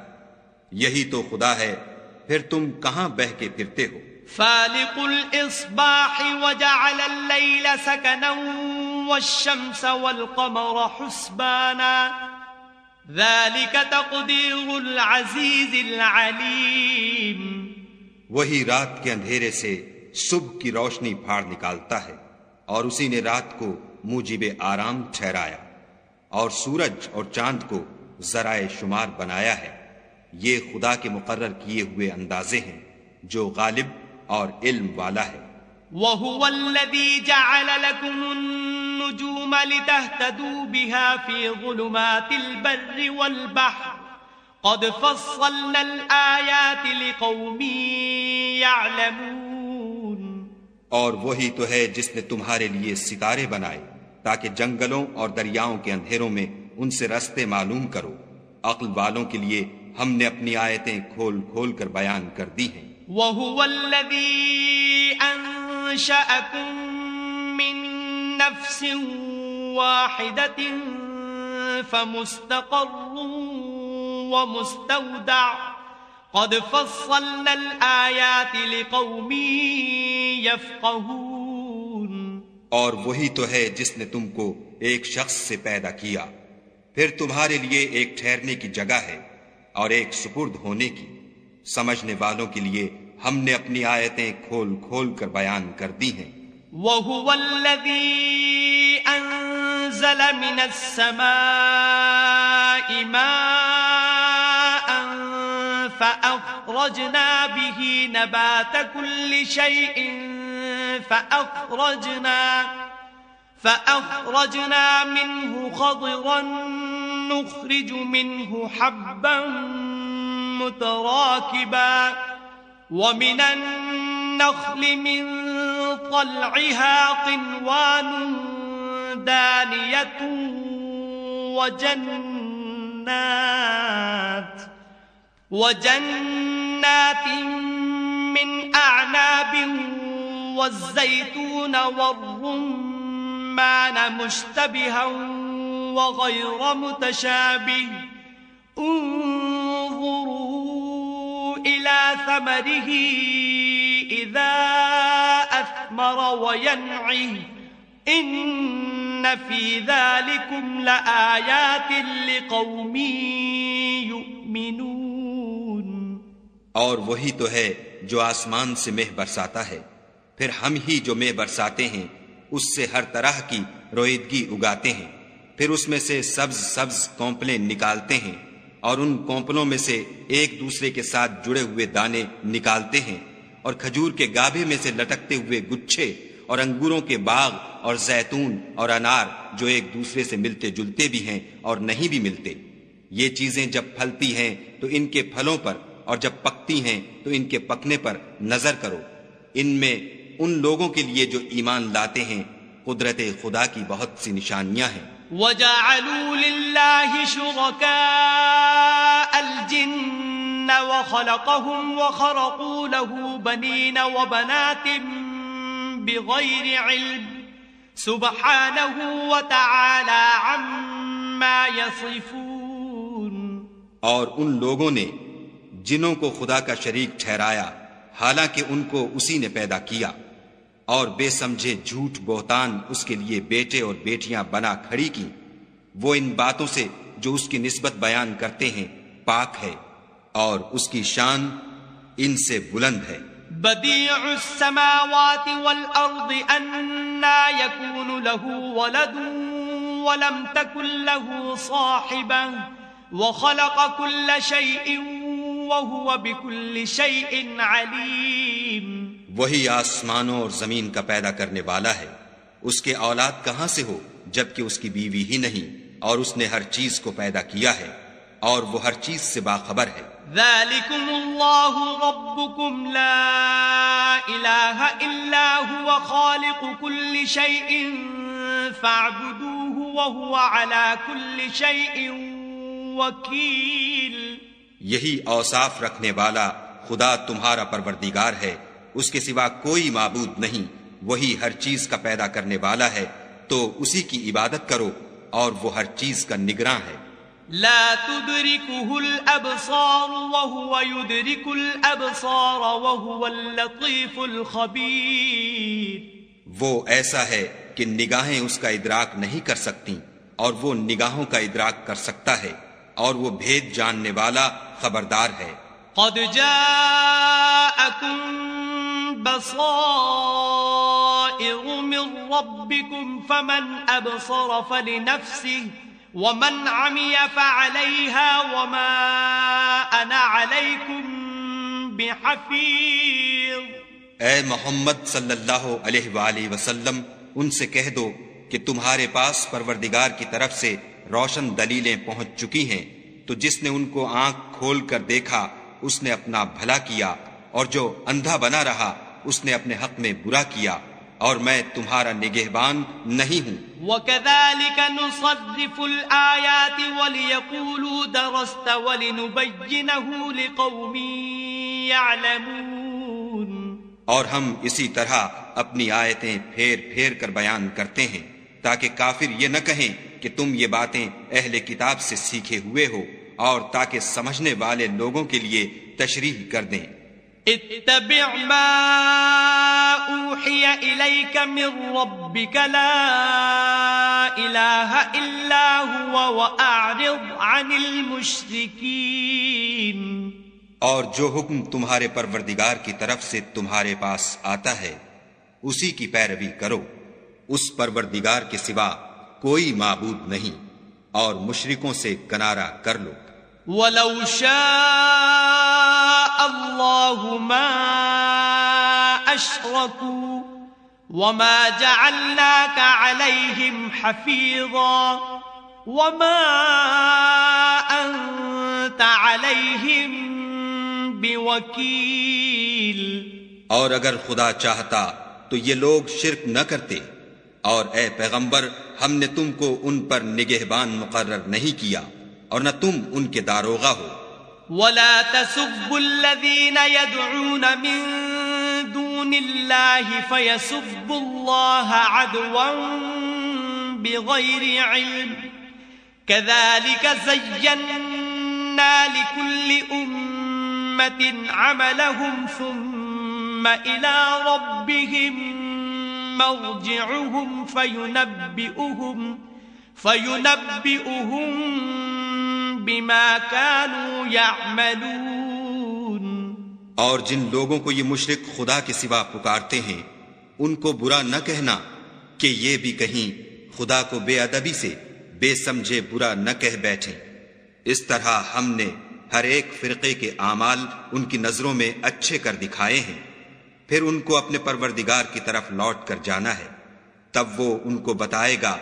یہی تو خدا ہے، پھر تم کہاں بہ کے پھرتے ہو. فالق الإصباح وجعل الليل سكنا والشمس والقمر حسبانا ذلك تقدير العزيز العليم. وہی رات کے اندھیرے سے صبح کی روشنی پھاڑ نکالتا ہے، اور اسی نے رات کو موجب آرام ٹھہرایا، اور سورج اور چاند کو ذرائع شمار بنایا ہے. یہ خدا کے مقرر کیے ہوئے اندازے ہیں جو غالب اور علم والا ہے. وَهُوَ الَّذِي جَعَلَ لَكُمُ النُّجُومَ لِتَهْتَدُوا بِهَا فِي ظُلُمَاتِ الْبَرِّ وَالْبَحْرِ قَدْ فَصَّلْنَا الْآيَاتِ لِقَوْمٍ يَعْلَمُونَ. اور وہی تو ہے جس نے تمہارے لیے ستارے بنائے تاکہ جنگلوں اور دریاؤں کے اندھیروں میں ان سے رستے معلوم کرو. عقل والوں کے لیے ہم نے اپنی آیتیں کھول کھول کر بیان کر دی ہیں. وَهُوَ الَّذِي أَنشَأَكُم مِّن نَّفْسٍ وَاحِدَةٍ فَمُسْتَقَرٌّ وَمُسْتَوْدَعٌ قَدْ فَصَّلْنَا الْآيَاتِ لِقَوْمٍ يَفْقَهُونَ. اور وہی تو ہے جس نے تم کو ایک شخص سے پیدا کیا، پھر تمہارے لیے ایک ٹھہرنے کی جگہ ہے اور ایک سپرد ہونے کی. سمجھنے والوں کے لیے ہم نے اپنی آیتیں کھول کھول کر بیان کر دی ہیں. وَهُوَ الَّذِي أَنزَلَ مِنَ السَّمَاءِ مَاءً فَأَخْرَجْنَا بِهِ نَبَاتَ كُلِّ شَيْءٍ فأخرجنا منه خضرا نخرج منه حبا متراكبا ومن النخل من طلعها قنوان دانية وجنات من أعناب والزيتون والرمان مشتبها وغير متشابه انظروا إلى ثمره إذا أثمر وينعه إن في ذلكم لآيات لقوم يؤمنون. اور وہی تو ہے جو آسمان سے مہ برساتا ہے، پھر ہم ہی جو مہ برساتے ہیں اس سے ہر طرح کی رویدگی اگاتے ہیں، پھر اس میں سے سبز سبز کونپلیں نکالتے ہیں، اور ان کونپلوں میں سے ایک دوسرے کے ساتھ جڑے ہوئے دانے نکالتے ہیں، اور کھجور کے گابھے میں سے لٹکتے ہوئے گچھے، اور انگوروں کے باغ اور زیتون اور انار جو ایک دوسرے سے ملتے جلتے بھی ہیں اور نہیں بھی ملتے. یہ چیزیں جب پھلتی ہیں تو ان کے پھلوں پر، اور جب پکتی ہیں تو ان کے پکنے پر نظر کرو. ان میں ان لوگوں کے لیے جو ایمان لاتے ہیں قدرت خدا کی بہت سی نشانیاں ہیں. وَجَعَلُوا لِلَّهِ شُرَكَاءَ الْجِنَّ وَخَلَقَهُمْ وَخَرَقُوا لَهُ بَنِينَ وَبَنَاتٍ بِغَيْرِ عِلْمٍ سُبْحَانَهُ وَتَعَالَى عَمَّا يَصِفُونَ. اور ان لوگوں نے جنوں کو خدا کا شریک ٹھہرایا حالانکہ ان کو اسی نے پیدا کیا، اور بے سمجھے جھوٹ بہتان اس کے لیے بیٹے اور بیٹیاں بنا کھڑی کی، وہ ان باتوں سے جو اس کی نسبت بیان کرتے ہیں پاک ہے، اور اس کی شان ان سے بلند ہے۔ بديع السماوات والأرض أنى يكون له ولد ولم تكن له صاحبة وخلق كل شيء وهو بكل شيء عليم۔ وہی آسمانوں اور زمین کا پیدا کرنے والا ہے، اس کے اولاد کہاں سے ہو جبکہ اس کی بیوی ہی نہیں، اور اس نے ہر چیز کو پیدا کیا ہے اور وہ ہر چیز سے باخبر ہے۔ ذلكم الله ربكم لا إله إلا هو خالق كل شيء فاعبدوه وهو على كل شيء وكيل۔ یہی اوصاف رکھنے والا خدا تمہارا پروردگار ہے، اس کے سوا کوئی معبود نہیں، وہی ہر چیز کا پیدا کرنے والا ہے، تو اسی کی عبادت کرو اور وہ ہر چیز کا نگراں ہے۔ لا تدركه الأبصار وهو يدرك الأبصار وهو اللطيف الخبير۔ وہ ایسا ہے کہ نگاہیں اس کا ادراک نہیں کر سکتی اور وہ نگاہوں کا ادراک کر سکتا ہے، اور وہ بھید جاننے والا خبردار ہے۔ قد جاءكم بصائر من ربكم فمن أبصر فلنفسه ومن عمي فعليها وما أنا عليكم بحفيظ۔ اے محمد صلی اللہ علیہ وآلہ وسلم، ان سے کہہ دو کہ تمہارے پاس پروردگار کی طرف سے روشن دلیلیں پہنچ چکی ہیں، تو جس نے ان کو آنکھ کھول کر دیکھا اس نے اپنا بھلا کیا، اور جو اندھا بنا رہا اس نے اپنے حق میں برا کیا، اور میں تمہارا نگہبان نہیں ہوں۔ وَكَذَلِكَ نُصَرِّفُ الْآيَاتِ وَلِيَقُولُوا دَرَسْتَ وَلِنُبَيِّنَهُ لِقَوْمٍ يَعْلَمُونَ۔ اور ہم اسی طرح اپنی آیتیں پھیر پھیر کر بیان کرتے ہیں تاکہ کافر یہ نہ کہیں کہ تم یہ باتیں اہل کتاب سے سیکھے ہوئے ہو، اور تاکہ سمجھنے والے لوگوں کے لیے تشریح کر دیں۔ اتبع ما اوحی الیک من ربک لا الہ الا هو واعرض عن المشرکین۔ اور جو حکم تمہارے پروردگار کی طرف سے تمہارے پاس آتا ہے اسی کی پیروی کرو، اس پروردگار کے سوا کوئی معبود نہیں، اور مشرکوں سے کنارہ کر لو۔ وَلَوْ شَاءَ اللَّهُ مَا أَشْرَكُوا وَمَا جَعَلْنَاكَ عَلَيْهِمْ حَفِيظًا وَمَا أَنْتَ عَلَيْهِمْ بِوَكِيلٍ۔ اور اگر خدا چاہتا تو یہ لوگ شرک نہ کرتے، اور اے پیغمبر ہم نے تم کو ان پر نگہبان مقرر نہیں کیا، اور نہ تم ان کے داروغہ ہو۔ وَلَا تَسُبُّوا الَّذِينَ يَدْعُونَ مِن دُونِ اللَّهِ فَيَسُبُّوا اللَّهَ عَدْوًا بِغَيْرِ عِلْمٍ كَذَلِكَ زَيَّنَّا لِكُلِّ أُمَّةٍ عَمَلَهُمْ ثُمَّ إِلَى رَبِّهِمْ مَرْجِعُهُمْ فَيُنَبِّئُهُم بِمَا كَانُوا يَعْمَلُونَ۔ اور جن لوگوں کو یہ مشرک خدا کے سوا پکارتے ہیں ان کو برا نہ کہنا کہ یہ بھی کہیں خدا کو بے ادبی سے بے سمجھے برا نہ کہہ بیٹھیں۔ اس طرح ہم نے ہر ایک فرقے کے اعمال ان کی نظروں میں اچھے کر دکھائے ہیں، پھر ان کو اپنے پروردگار کی طرف لوٹ کر جانا ہے، تب وہ ان کو بتائے گا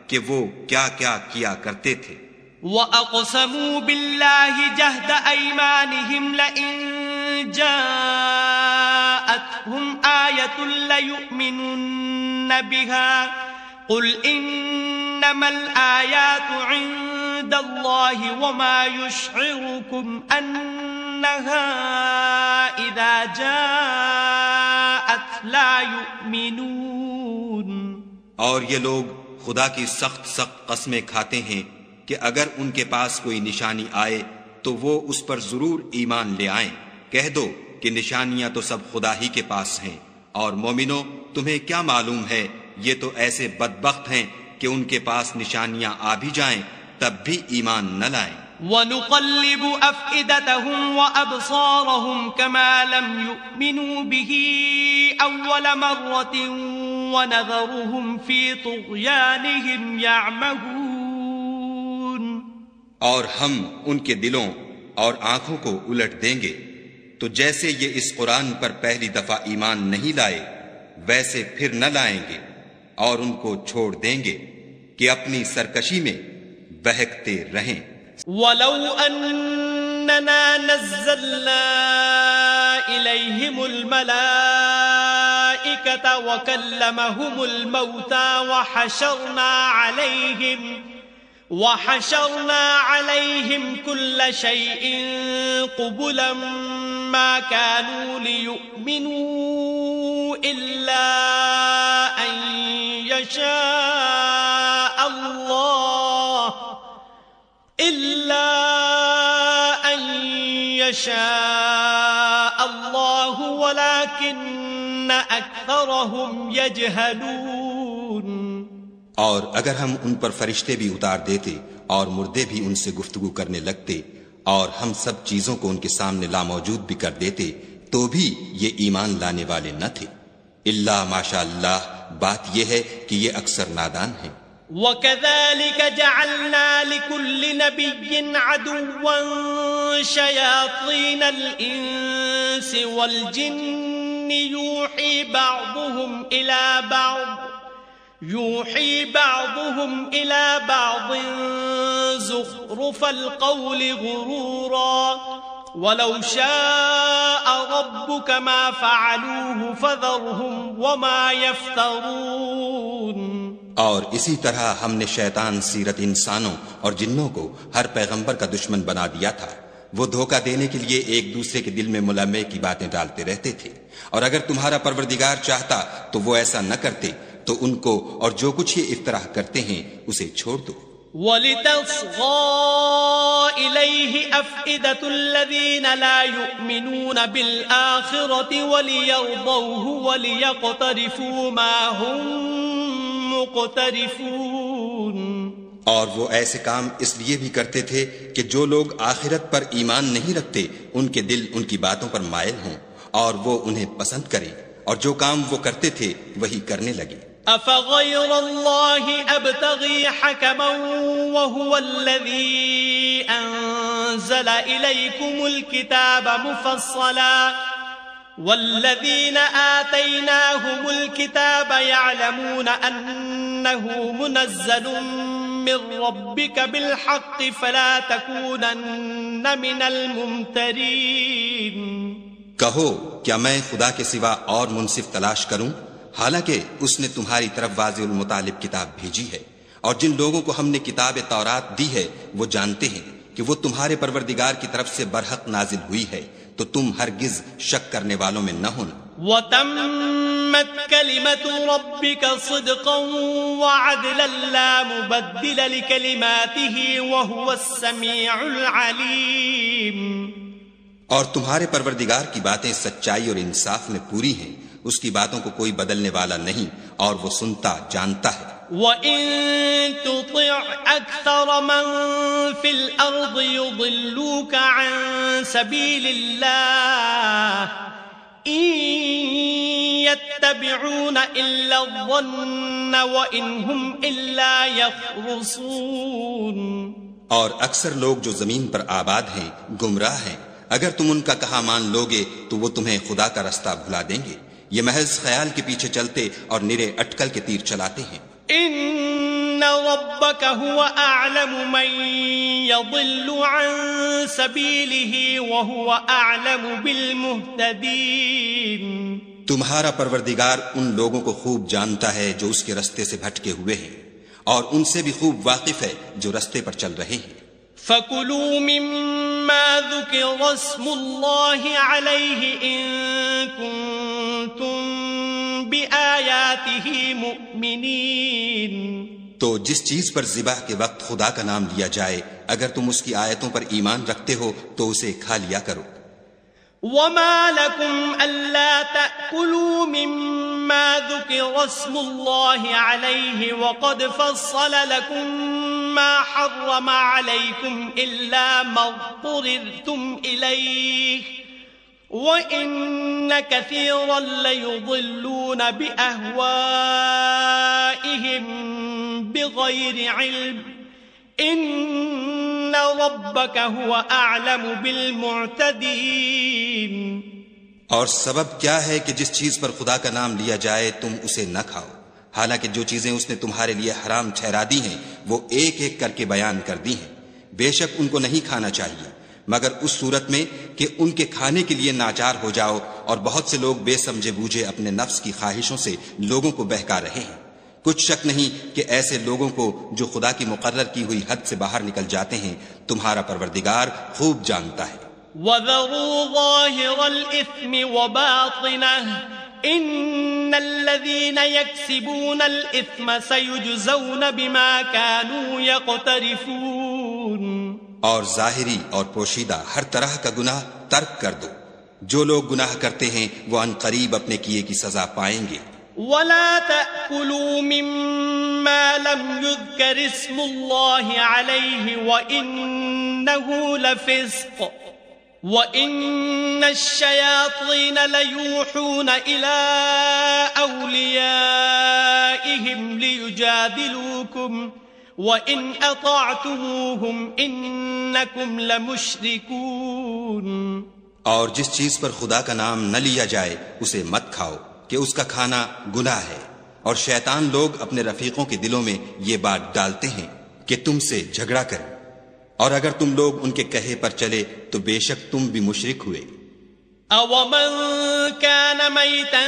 کہ وہ کیا کیا کیا کرتے تھے۔ وَأَقْسَمُوا بِاللَّهِ جَهْدَ أَيْمَانِهِمْ لَئِن جَاءَتْهُمْ آيَةٌ لَيُؤْمِنُنَّ بِهَا قُلْ إِنَّمَا الْآيَاتُ عِندَ اللَّهِ وَمَا يُشْعِرُكُمْ أَنَّهَا إِذَا جَاءَتْ لَا يُؤْمِنُونَ۔ اور یہ لوگ خدا کی سخت قسمیں کھاتے ہیں کہ اگر ان کے پاس کوئی نشانی آئے تو وہ اس پر ضرور ایمان لے آئیں۔ کہہ دو کہ نشانیاں تو سب خدا ہی کے پاس ہیں، اور مومنو تمہیں کیا معلوم ہے یہ تو ایسے بدبخت ہیں کہ ان کے پاس نشانیاں آ بھی جائیں تب بھی ایمان نہ لائیں۔ وَنُقَلِّبُ أَفْئِدَتَهُمْ وَأَبْصَارَهُمْ كَمَا لَمْ يُؤْمِنُوا بِهِ أَوَّلَ مَرَّةٍ وَنَذَرُهُمْ فِي طُغْيَانِهِمْ يَعْمَهُونَ۔ اور ہم ان کے دلوں اور آنکھوں کو الٹ دیں گے تو جیسے یہ اس قرآن پر پہلی دفعہ ایمان نہیں لائے ویسے پھر نہ لائیں گے، اور ان کو چھوڑ دیں گے کہ اپنی سرکشی میں بہکتے رہیں۔ وَلَوْ أَنَّنَا نَزَّلْنَا إِلَيْهِمُ الْمَلَائِكَةَ وَكَلَّمَهُمُ الْمَوْتَى وَحَشَرْنَا عَلَيْهِمْ كُلَّ شَيْءٍ قُبُلًا مَا كَانُوا لِيُؤْمِنُوا إِلَّا أَن يَشَاءَ اللَّهُ وَلَكِنَّ أَكْثَرَهُمْ يَجْهَلُونَ۔ اور اگر ہم ان پر فرشتے بھی اتار دیتے اور مردے بھی ان سے گفتگو کرنے لگتے اور ہم سب چیزوں کو ان کے سامنے لاموجود بھی کر دیتے تو بھی یہ ایمان لانے والے نہ تھے، الا ماشاء اللہ بات یہ ہے کہ یہ اکثر نادان ہیں۔ وَكَذَلِكَ جَعَلْنَا لِكُلِّ نَبِيٍّ عَدُوًّا شَيَاطِينَ الْإِنسِ وَالْجِنِّ يُوحِي بَعْضُهُمْ إِلَى بَعْضٍ زُخْرُفَ الْقَوْلِ غُرُورًا وَلَوْ شَاءَ رَبُّكَ مَا فَعَلُوهُ فَذَرْهُمْ وَمَا يَفْتَرُونَ۔ اور اسی طرح ہم نے شیطان سیرت انسانوں اور جنوں کو ہر پیغمبر کا دشمن بنا دیا تھا، وہ دھوکہ دینے کے لیے ایک دوسرے کے دل میں ملمے کی باتیں ڈالتے رہتے تھے، اور اگر تمہارا پروردگار چاہتا تو وہ ایسا نہ کرتے، تو ان کو اور جو کچھ یہ افطراح کرتے ہیں اسے چھوڑ دو۔ وَلِتَصْغَى إِلَيْهِ أَفْئِدَةُ الَّذِينَ لَا يُؤْمِنُونَ بِالْآخِرَةِ وَلِيَرْضَوْهُ وَلِيَقْتَرِفُوا مَا هُمْ مُقْتَرِفُونَ۔ اور وہ ایسے کام اس لیے بھی کرتے تھے کہ جو لوگ آخرت پر ایمان نہیں رکھتے ان کے دل ان کی باتوں پر مائل ہوں اور وہ انہیں پسند کریں، اور جو کام وہ کرتے تھے وہی کرنے لگے۔ أَفَغَيْرَ اللَّهِ أَبْتَغِي حَكَمًا وَهُوَ الَّذِي أَنزَلَ إِلَيْكُمُ الْكِتَابَ مُفَصَّلًا وَالَّذِينَ آتَيْنَاهُمُ الْكِتَابَ يَعْلَمُونَ أَنَّهُ مُنَزَّلٌ مِّن رَّبِّكَ بِالْحَقِّ فَلَا تَكُونَنَّ مِنَ الْمُمْتَرِينَ۔ کہو کیا میں خدا کے سوا اور منصف تلاش کروں، حالانکہ اس نے تمہاری طرف واضح المطالب کتاب بھیجی ہے، اور جن لوگوں کو ہم نے کتاب تورات دی ہے وہ جانتے ہیں کہ وہ تمہارے پروردگار کی طرف سے برحق نازل ہوئی ہے، تو تم ہرگز شک کرنے والوں میں نہ ہونا۔ وَتَمَّتْ كَلِمَةُ رَبِّكَ صِدْقًا وَعَدْلًا لَا مُبَدِّلَ لِكَلِمَاتِهِ وَهُوَ السَّمِيعُ الْعَلِيمُ۔ اور تمہارے پروردگار کی باتیں سچائی اور انصاف میں پوری ہیں، اس کی باتوں کو کوئی بدلنے والا نہیں، اور وہ سنتا جانتا ہے۔ وَإِن تُطِعْ أَكْثَرَ مَن فِي الْأَرْضِ يُضِلُّوكَ عَن سَبِيلِ اللَّهِ إِن يَتَّبِعُونَ إِلَّا الظَّنَّ وَإِنْ هُمْ إِلَّا يَخْرُصُونَ۔ اور اکثر لوگ جو زمین پر آباد ہیں گمراہ ہیں، اگر تم ان کا کہا مان لوگے تو وہ تمہیں خدا کا رستہ بھلا دیں گے، یہ محض خیال کے پیچھے چلتے اور نرے اٹکل کے تیر چلاتے ہیں۔ ان ربک هو اعلم من يضل عن سبیلہ وهو اعلم بالمہتدین۔ تمہارا پروردگار ان لوگوں کو خوب جانتا ہے جو اس کے رستے سے بھٹکے ہوئے ہیں، اور ان سے بھی خوب واقف ہے جو رستے پر چل رہے ہیں۔ فَكُلُوا مِمَّا ذُكِرَ اسْمُ اللَّهِ عَلَيْهِ إِن كُنتُم بِآيَاتِهِ مُؤْمِنِينَ۔ تو جس چیز پر ذبح کے وقت خدا کا نام لیا جائے اگر تم اس کی آیتوں پر ایمان رکھتے ہو تو اسے کھا لیا کرو۔ وما لكم ألا تأكلوا مما ذكر اسم الله عليه وقد فصل لكم ما حرم عليكم إلا ما اضطررتم إليه وإن كثيرا ليضلون بأهوائهم بغير علم ان ربک هو اعلم بالمعتدین. اور سبب کیا ہے کہ جس چیز پر خدا کا نام لیا جائے تم اسے نہ کھاؤ، حالانکہ جو چیزیں اس نے تمہارے لیے حرام ٹھہرا دی ہیں وہ ایک ایک کر کے بیان کر دی ہیں. بے شک ان کو نہیں کھانا چاہیے مگر اس صورت میں کہ ان کے کھانے کے لیے ناچار ہو جاؤ، اور بہت سے لوگ بے سمجھے بوجھے اپنے نفس کی خواہشوں سے لوگوں کو بہکا رہے ہیں. کچھ شک نہیں کہ ایسے لوگوں کو جو خدا کی مقرر کی ہوئی حد سے باہر نکل جاتے ہیں تمہارا پروردگار خوب جانتا ہے. وَذَرُوا ظَاهِرَ الْإِثْمِ وَبَاطِنَهُ إِنَّ الَّذِينَ يَكْسِبُونَ الْإِثْمَ سَيُجْزَوْنَ بِمَا كَانُوا يَقْتَرِفُونَ. اور ظاہری اور پوشیدہ ہر طرح کا گناہ ترک کر دو، جو لوگ گناہ کرتے ہیں وہ عن قریب اپنے کیے کی سزا پائیں گے. ولا تأكلوا مما لم يذكر اسم الله عليه وإنه لفسق وإن الشياطين ليوحون إلى أوليائهم ليجادلوكم وإن أطعتموهم إنكم لمشركون. اور جس چیز پر خدا کا نام نہ لیا جائے اسے مت کھاؤ کہ اس کا کھانا گناہ ہے، اور شیطان لوگ اپنے رفیقوں کے دلوں میں یہ بات ڈالتے ہیں کہ تم سے جھگڑا کریں، اور اگر تم لوگ ان کے کہے پر چلے تو بے شک تم بھی مشرک ہوئے. أَوَمَنْ كَانَ مَيْتًا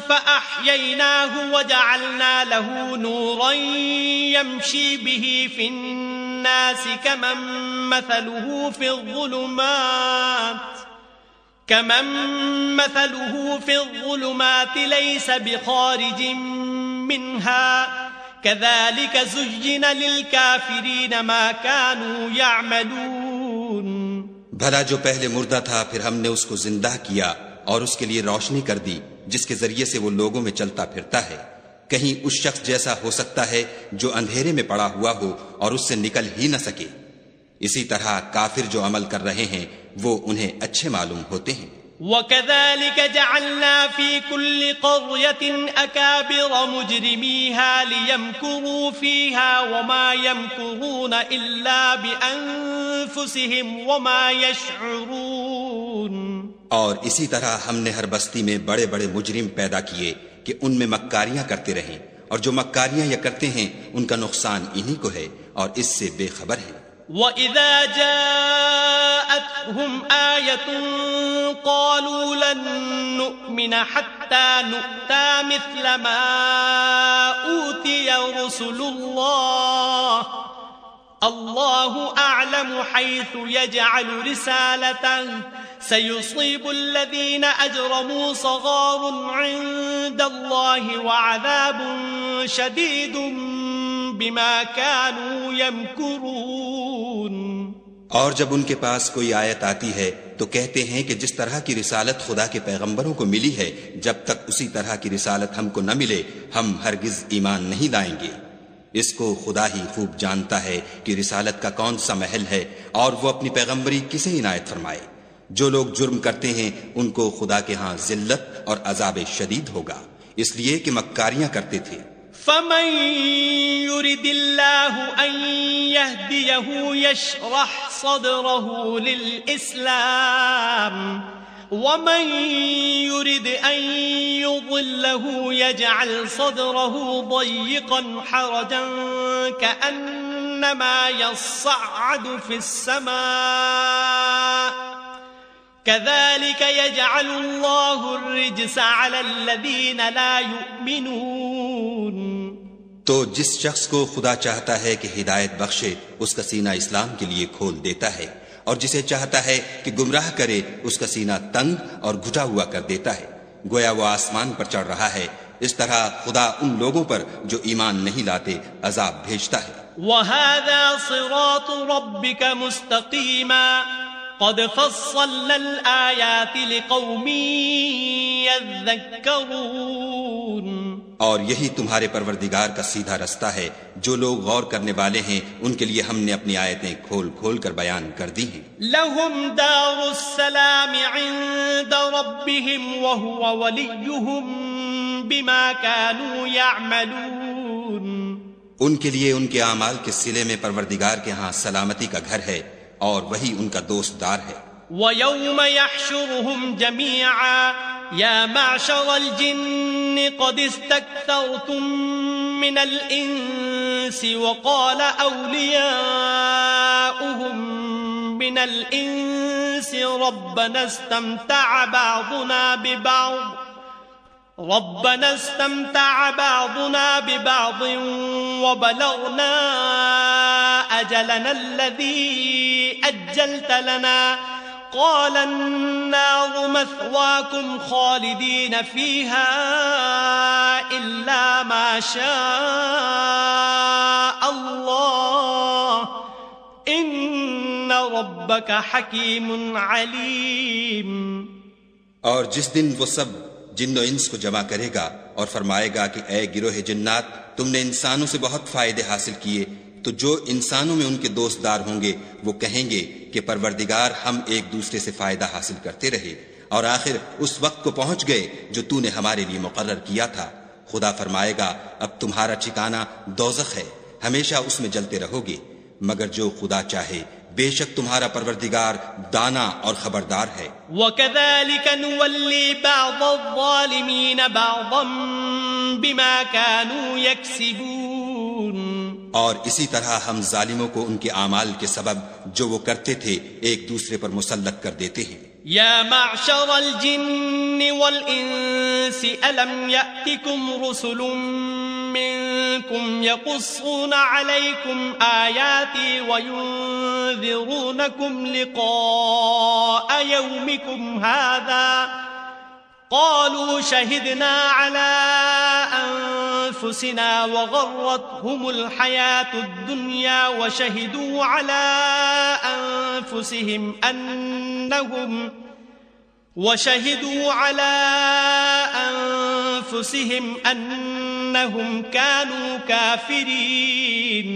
فَأَحْيَيْنَاهُ وَجَعَلْنَا لَهُ نُورًا يَمْشِي بِهِ فِي النَّاسِ كَمَنْ مثله في الظلمات ليس بخارج منها كذلك زين للكافرين ما كانوا يعملون. بھلا جو پہلے مردہ تھا پھر ہم نے اس کو زندہ کیا اور اس کے لیے روشنی کر دی جس کے ذریعے سے وہ لوگوں میں چلتا پھرتا ہے. کہیں اس شخص جیسا ہو سکتا ہے جو اندھیرے میں پڑا ہوا ہو اور اس سے نکل ہی نہ سکے. اسی طرح کافر جو عمل کر رہے ہیں وہ انہیں اچھے معلوم ہوتے ہیں. وَكَذَلِكَ جَعَلْنَا فِي كُلِّ قَرْيَةٍ أَكَابِرَ مُجْرِمِيهَا لِيَمْكُرُوا فِيهَا وَمَا يَمْكُرُونَ إِلَّا بِأَنفُسِهِمْ وَمَا يَشْعُرُونَ. اور اسی طرح ہم نے ہر بستی میں بڑے بڑے مجرم پیدا کیے کہ ان میں مکاریاں کرتے رہیں، اور جو مکاریاں یہ کرتے ہیں ان کا نقصان انہی کو ہے اور اس سے بے خبر ہیں. وَإِذَا جَاءَتْهُمْ آيَةٌ قَالُوا لَن نُّؤْمِنَ حَتَّى نُؤْتَى مِثْلَ مَا أُوتِيَ رُسُلُ اللَّهِ اللَّهُ أَعْلَمُ حَيْثُ يَجْعَلُ رِسَالَتَهُ سَيُصِيبُ الَّذِينَ أَجْرَمُوا صَغَارٌ عِندَ اللَّهِ وَعَذَابٌ شَدِيدٌ بِمَا كَانُوا يَمْكُرُونَ. اور جب ان کے پاس کوئی آیت آتی ہے تو کہتے ہیں کہ جس طرح کی رسالت خدا کے پیغمبروں کو ملی ہے جب تک اسی طرح کی رسالت ہم کو نہ ملے ہم ہرگز ایمان نہیں لائیں گے. اس کو خدا ہی خوب جانتا ہے کہ رسالت کا کون سا محل ہے اور وہ اپنی پیغمبری کسے عنایت فرمائے. جو لوگ جرم کرتے ہیں ان کو خدا کے ہاں ذلت اور عذاب شدید ہوگا، اس لیے کہ مکاریاں کرتے تھے. فمن يرد الله أن يهديه يشرح صدره للإسلام ومن يرد أن يضله يجعل صدره ضيقا حرجا كأنما يصعد في السماء كذلك يجعل الله الرجس على الذين لا يؤمنون. تو جس شخص کو خدا چاہتا ہے کہ ہدایت بخشے اس کا سینہ اسلام کے لیے کھول دیتا ہے، اور جسے چاہتا ہے کہ گمراہ کرے اس کا سینہ تنگ اور گھٹا ہوا کر دیتا ہے، گویا وہ آسمان پر چڑھ رہا ہے. اس طرح خدا ان لوگوں پر جو ایمان نہیں لاتے عذاب بھیجتا ہے. وَهَذَا صِرَاطُ رَبِّكَ مُسْتَقِيمًا قد فصلنا الآيات لقوم يذكرون. اور یہی تمہارے پروردگار کا سیدھا رستہ ہے. جو لوگ غور کرنے والے ہیں ان کے لیے ہم نے اپنی آیتیں کھول کھول کر بیان کر دی ہیں. لهم دار السلام عند ربهم وهو وليهم بما كانوا يعملون. ان کے لیے ان کے اعمال کے صلے میں پروردگار کے ہاں سلامتی کا گھر ہے اور وہی ان کا دوست دار ہے. وَيَوْمَ يَحْشُرُهُمْ جَمِيعًا يَا مَعْشَرَ الْجِنِّ قَدِ اسْتَكْثَرْتُم مِّنَ الْإِنسِ وَقَالَ أَوْلِيَاؤُهُم مِّنَ الْإِنسِ رَبَّنَا اسْتَمْتَعَ بَعْضُنَا بِبَعْضٍ وَبَلَغْنَا أَجَلَنَا الَّذِي أَجَّلْتَ لَنَا قَالَ النَّارُ مَثْوَاكُمْ خَالِدِينَ فِيهَا إِلَّا مَا شَاءَ اللَّهُ إِنَّ رَبَّكَ حَكِيمٌ عَلِيمٌ. اور جس دن وہ سب جن و انس کو جمع کرے گا اور فرمائے گا کہ اے گروہ جنات، تم نے انسانوں سے بہت فائدے حاصل کیے، تو جو انسانوں میں ان کے دوست دار ہوں گے وہ کہیں گے کہ پروردگار ہم ایک دوسرے سے فائدہ حاصل کرتے رہے اور آخر اس وقت کو پہنچ گئے جو تو نے ہمارے لیے مقرر کیا تھا. خدا فرمائے گا اب تمہارا ٹھکانہ دوزخ ہے، ہمیشہ اس میں جلتے رہو گے، مگر جو خدا چاہے بے شک تمہارا پروردگار دانا اور خبردار ہے. وَكَذَلِكَ نُوَلِّي بَعْضَ الظَّالِمِينَ بَعْضًا بِمَا كَانُوا يَكْسِبُونَ. اور اسی طرح ہم ظالموں کو ان کے اعمال کے سبب جو وہ کرتے تھے ایک دوسرے پر مسلط کر دیتے ہیں. يا معشر الجن والإنس ألم يأتكم رسل منكم يقصون عليكم آياتي وينذرونكم لقاء يومكم هذا قالوا شهدنا على أنفسنا وغرتهم الحياة الدنيا وشهدوا على أنفسهم أنهم كانوا كافرين.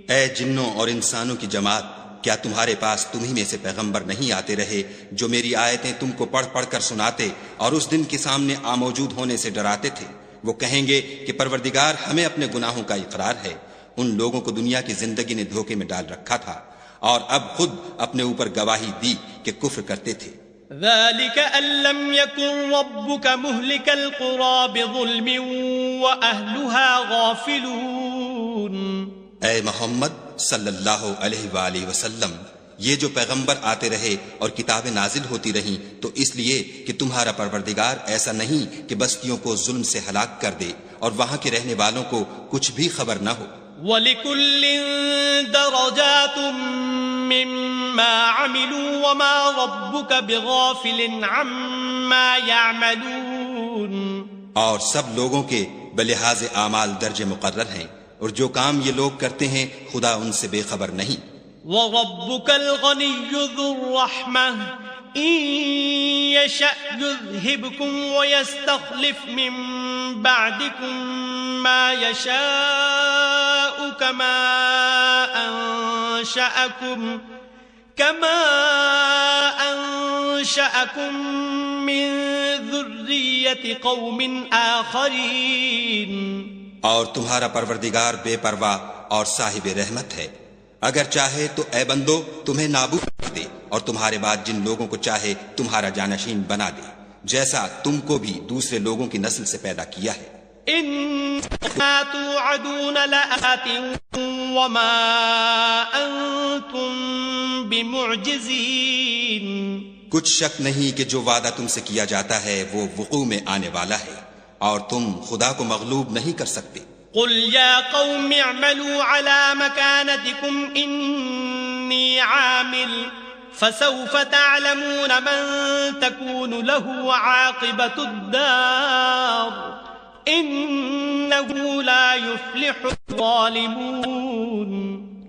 اے جنوں اور انسانوں کی جماعت، کیا تمہارے پاس تمہیں میں سے پیغمبر نہیں آتے رہے جو میری آیتیں تم کو پڑھ پڑھ کر سناتے اور اس دن کے سامنے موجود ہونے سے ڈراتے تھے؟ وہ کہیں گے کہ پروردگار ہمیں اپنے گناہوں کا اقرار ہے. ان لوگوں کو دنیا کی زندگی نے دھوکے میں ڈال رکھا تھا اور اب خود اپنے اوپر گواہی دی کہ کفر کرتے تھے. ذلك أن لم يكن ربك مهلك القرى بظلم وأهلها غافلون. اے محمد صلی اللہ علیہ وآلہ وسلم، یہ جو پیغمبر آتے رہے اور کتابیں نازل ہوتی رہیں تو اس لیے کہ تمہارا پروردگار ایسا نہیں کہ بستیوں کو ظلم سے ہلاک کر دے اور وہاں کے رہنے والوں کو کچھ بھی خبر نہ ہو. وَلِكُلٍّ دَرَجَاتٌ مِّمَّا عَمِلُوا وَمَا رَبُّكَ بِغَافِلٍ عَمَّا يَعْمَلُونَ. اور سب لوگوں کے بلحاظ اعمال درجے مقرر ہیں اور جو کام یہ لوگ کرتے ہیں خدا ان سے بے خبر نہیں. وَرَبُّكَ الْغَنِيُّ ذُو الرَّحْمَةِ إِن يَشَأْ يُذْهِبْكُمْ وَيَسْتَخْلِفْ مِن بَعْدِكُم مَّا يَشَاءُ كَمَا أَنشَأَكُم مِّن ذُرِّيَّةِ قَوْمٍ آخَرِينَ. اور تمہارا پروردگار بے پرواہ اور صاحب رحمت ہے، اگر چاہے تو اے بندو تمہیں نابود کر دے اور تمہارے بعد جن لوگوں کو چاہے تمہارا جانشین بنا دے، جیسا تم کو بھی دوسرے لوگوں کی نسل سے پیدا کیا ہے. انما توعدون لآت وما انتم بمعجزین. کچھ شک نہیں کہ جو وعدہ تم سے کیا جاتا ہے وہ وقوع میں آنے والا ہے اور تم خدا کو مغلوب نہیں کر سکتے. قل یا قوم اعملوا على مكانتكم انی عامل فسوف تعلمون من تكون له عاقبة الدار انه لا يفلح الظالمون.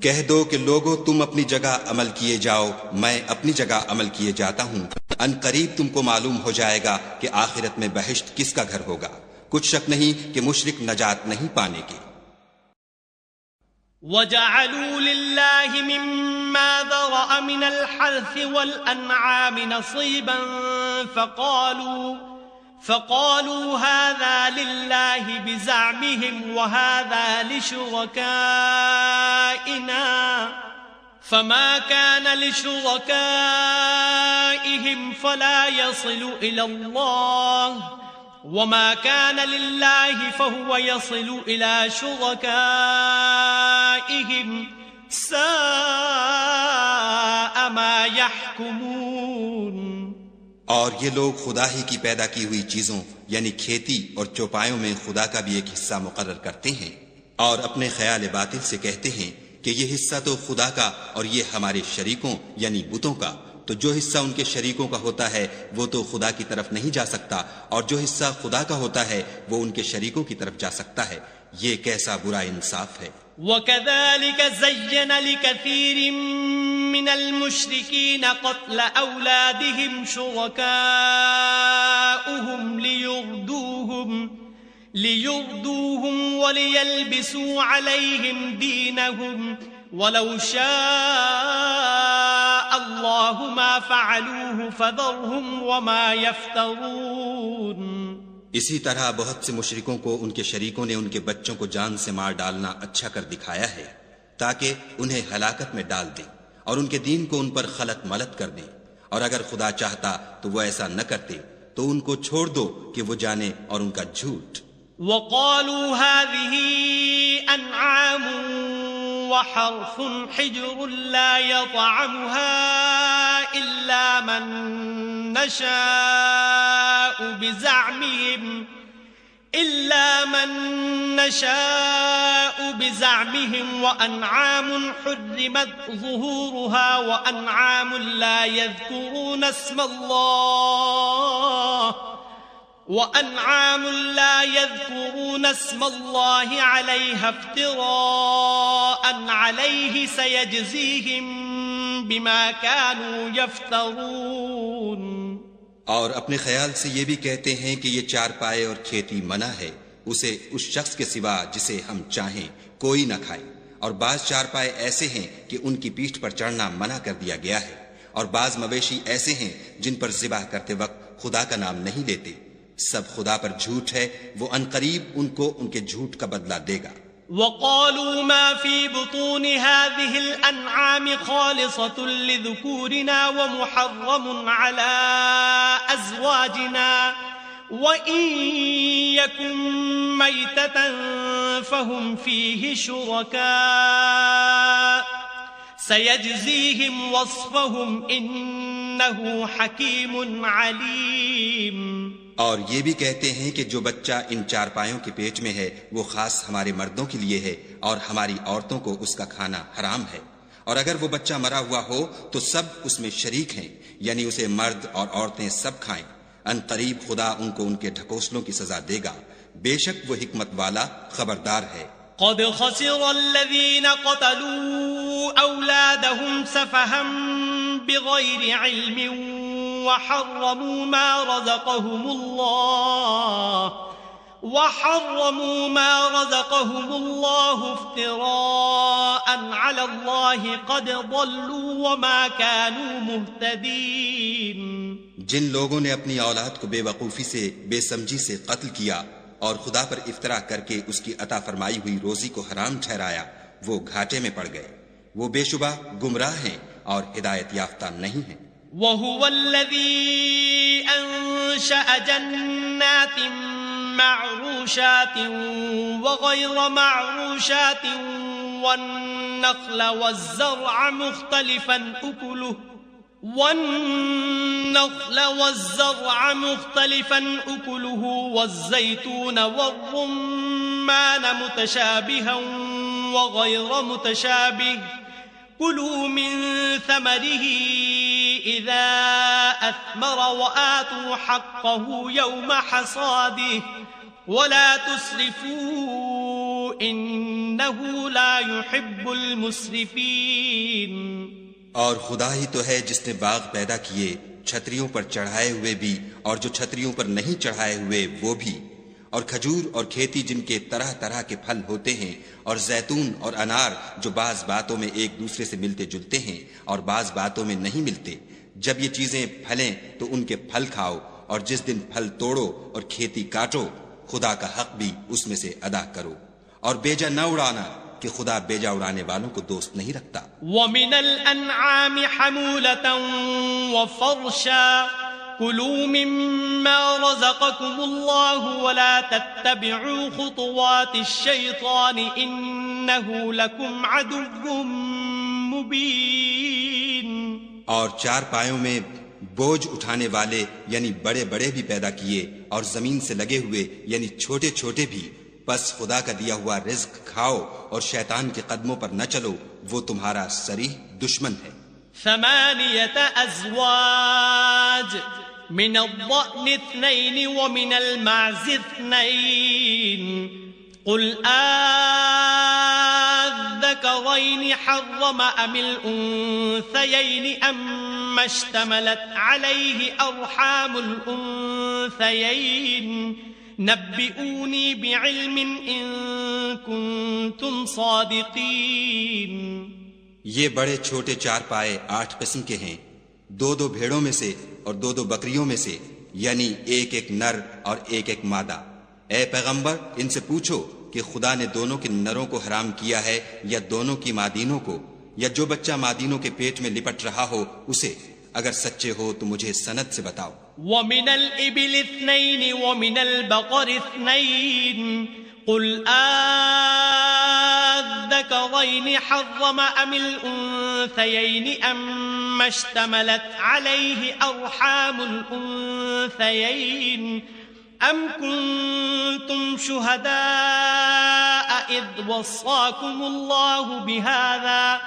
کہہ دو کہ لوگو تم اپنی جگہ عمل کیے جاؤ، میں اپنی جگہ عمل کیے جاتا ہوں، ان قریب تم کو معلوم ہو جائے گا کہ آخرت میں بہشت کس کا گھر ہوگا، کچھ شک نہیں کہ مشرک نجات نہیں پانے کے۔ وَجَعَلُوا لِلَّهِ مِمَّا ذَرَأَ مِنَ الْحَرْثِ وَالْأَنْعَامِ نَصِيبًا فقالوا هذا لله بزعمهم وهذا لشركائنا فما كان لشركائهم فلا يصل إلى الله وما كان لله فهو يصل إلى شركائهم ساء ما يحكمون۔ اور یہ لوگ خدا ہی کی پیدا کی ہوئی چیزوں یعنی کھیتی اور چوپایوں میں خدا کا بھی ایک حصہ مقرر کرتے ہیں، اور اپنے خیال باطل سے کہتے ہیں کہ یہ حصہ تو خدا کا اور یہ ہمارے شریکوں یعنی بتوں کا، تو جو حصہ ان کے شریکوں کا ہوتا ہے وہ تو خدا کی طرف نہیں جا سکتا، اور جو حصہ خدا کا ہوتا ہے وہ ان کے شریکوں کی طرف جا سکتا ہے۔ یہ کیسا برا انصاف ہے۔ وَكَذَلِكَ زَيَّنَ لِكَثِيرٍ مِّنَ الْمُشْرِكِينَ قَتْلَ أَوْلَادِهِمْ شُرَكَاؤُهُمْ لِيُرْدُوهُمْ وَلِيَلْبِسُوا عَلَيْهِمْ دِينَهُمْ وَلَوْ شَاءَ اللَّهُ مَا فَعَلُوهُ فَذَرْهُمْ وَمَا يَفْتَرُونَ۔ اسی طرح بہت سے مشرکوں کو ان کے شریکوں نے ان کے بچوں کو جان سے مار ڈالنا اچھا کر دکھایا ہے تاکہ انہیں ہلاکت میں ڈال دیں اور ان کے دین کو ان پر خلط ملط کر دیں، اور اگر خدا چاہتا تو وہ ایسا نہ کرتے، تو ان کو چھوڑ دو کہ وہ جانے اور ان کا جھوٹ۔ وَقَالُوا هَذِهِ أَنْعَامٌ وَحَرْثٌ حِجْرٌ لَا يَطْعَمُهَا إِلَّا مَن نَّشَاءُ بِزَعْمِهِمْ وَأَنْعَامٌ حُرِّمَتْ ظُهُورُهَا وَأَنْعَامٌ لَا يَذْكُرُونَ اسم الله عليها افتراء عليه سيجزيهم بما كانوا يفترون۔ اور اپنے خیال سے یہ بھی کہتے ہیں کہ یہ چار پائے اور کھیتی منع ہے، اسے اس شخص کے سوا جسے ہم چاہیں کوئی نہ کھائے، اور بعض چار پائے ایسے ہیں کہ ان کی پیٹھ پر چڑھنا منع کر دیا گیا ہے، اور بعض مویشی ایسے ہیں جن پر ذبح کرتے وقت خدا کا نام نہیں لیتے، سب خدا پر جھوٹ ہے، وہ عنقریب ان کو ان کے جھوٹ کا بدلہ دے گا۔ وَقَالُوا مَا فِي بُطُونِ هَذِهِ الْأَنْعَامِ خَالِصَةٌ لِذُكُورِنَا وَمُحَرَّمٌ عَلَى أَزْوَاجِنَا وَإِن يَكُن مَّيْتَةً فَهُمْ فِيهِ شُرَكَاءُ سَيَجْزِيهِمْ وَصْفَهُمْ إِنَّهُ حَكِيمٌ عَلِيمٌ۔ اور یہ بھی کہتے ہیں کہ جو بچہ ان چار پایوں کے پیٹ میں ہے وہ خاص ہمارے مردوں کے لیے ہے، اور ہماری عورتوں کو اس کا کھانا حرام ہے، اور اگر وہ بچہ مرا ہوا ہو تو سب اس میں شریک ہیں، یعنی اسے مرد اور عورتیں سب کھائیں، ان قریب خدا ان کو ان کے ڈھکوسلوں کی سزا دے گا، بے شک وہ حکمت والا خبردار ہے۔ قد خسر الذين قتلوا أولادهم سفها بغير علم وحرموا ما رزقهم الله افتراء على الله قد ضلوا وما كانوا مهتدين۔ جن لوگوں نے اپنی اولاد کو بے وقوفی سے بے سمجھی سے قتل کیا اور خدا پر افترا کر کے اس کی عطا فرمائی ہوئی روزی کو حرام ٹھہرایا، وہ گھاٹے میں پڑ گئے، وہ بے شبہ گمراہ ہیں اور ہدایت یافتہ نہیں ہیں۔ وَهُوَ الَّذِي أَنشَأَ جَنَّاتٍ مَّعْرُوشَاتٍ وَغَيْرَ مَعْرُوشَاتٍ وَالنَّخْلَ وَالزَّرْعَ مُخْتَلِفًا أُكُلُهُ وَالزَّيْتُونَ وَالرُّمَّانَ مُتَشَابِهًا وَغَيْرَ مُتَشَابِهٍ كُلُوا مِن ثَمَرِهِ إِذَا أَثْمَرَ وَآتُوا حَقَّهُ يَوْمَ حَصَادِهِ وَلَا تُسْرِفُوا إنه لا يحب المسرفين. اور خدا ہی تو ہے جس نے باغ پیدا کیے چھتریوں پر چڑھائے ہوئے بھی اور جو چھتریوں پر نہیں چڑھائے ہوئے وہ بھی، اور کھجور اور کھیتی جن کے طرح طرح کے پھل ہوتے ہیں، اور زیتون اور انار جو بعض باتوں میں ایک دوسرے سے ملتے جلتے ہیں اور بعض باتوں میں نہیں ملتے. جب یہ چیزیں پھلیں تو ان کے پھل کھاؤ، اور جس دن پھل توڑو اور کھیتی کاٹو خدا کا حق بھی اس میں سے ادا کرو، اور بیجا نہ اڑانا کہ خدا بیجا اڑانے والوں کو دوست نہیں رکھتا. وَمِنَ الْأَنْعَامِ حَمُولَةً وَفَرْشًا كُلُوا مِمَّا رَزَقَكُمُ اللَّهُ وَلَا تَتَّبِعُوا خُطُوَاتِ الشَّيْطَانِ إِنَّهُ لَكُمْ عَدُوٌّ مُبِينٌ. اور چار پایوں میں بوجھ اٹھانے والے یعنی بڑے بڑے بھی پیدا کیے اور زمین سے لگے ہوئے یعنی چھوٹے چھوٹے بھی، بس خدا کا دیا ہوا رزق کھاؤ اور شیطان کے قدموں پر نہ چلو، وہ تمہارا صریح دشمن ہے. 8 أزواج من الضأن 2 ومن المعز 2 قل الذكرين حرم أم الأنثيين أما اشتملت عليه أرحام الأنثيين نبئوني بعلم إن كنتم صادقين. یہ بڑے چھوٹے چار پائے 8 قسم کے ہیں، 2 بھیڑوں میں سے اور 2 بکریوں میں سے، یعنی ایک نر اور ایک مادہ. اے پیغمبر ان سے پوچھو کہ خدا نے دونوں کے نروں کو حرام کیا ہے یا دونوں کی مادینوں کو، یا جو بچہ مادینوں کے پیٹ میں لپٹ رہا ہو اسے. اگر سچے ہو تو مجھے سند سے بتاؤ. وَمِنَ الْإِبِلِ 2 وَمِنَ الْبَقَرِ 2 قُلْ الذكرين حرم أم الأنثيين أما اشتملت عليه أرحام الأنثيين أم كنتم شهداء إذ وصاكم الله بهذا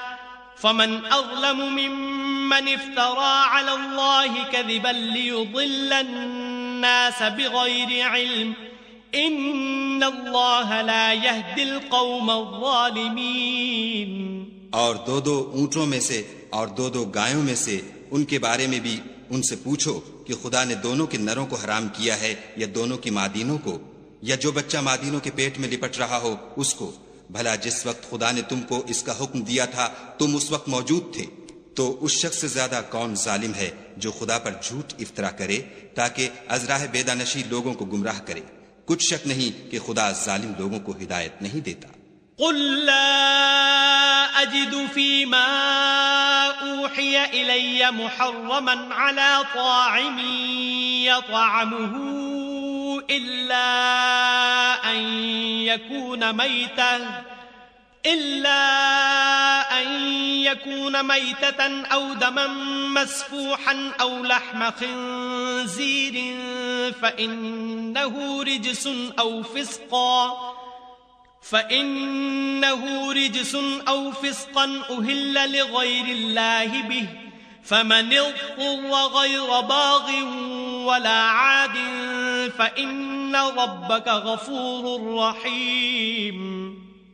فمن أظلم ممن افترى على الله كذبا ليضل الناس بغير علم ان اللہ لا يهدي القوم الظالمین. اور 2 اونٹوں میں سے اور 2 گایوں میں سے ان کے بارے میں بھی ان سے پوچھو کہ خدا نے دونوں کے نروں کو حرام کیا ہے یا دونوں کی مادینوں کو، یا جو بچہ مادینوں کے پیٹ میں لپٹ رہا ہو اس کو. بھلا جس وقت خدا نے تم کو اس کا حکم دیا تھا تم اس وقت موجود تھے، تو اس شخص سے زیادہ کون ظالم ہے جو خدا پر جھوٹ افطرا کرے تاکہ از راہ بیدانشی لوگوں کو گمراہ کرے. کچھ شک نہیں کہ خدا ظالم لوگوں کو ہدایت نہیں دیتا. قل لا اجد فيما اوحي الي محرما على طاعم يطعمه الا ان يكون ميتة او دما مسفوحا او لحم خنزير فإنه رجس أو فسقا أهل لغير الله به فمن اضطر غير باغ ولا عاد فإن ربك غفور رحيم.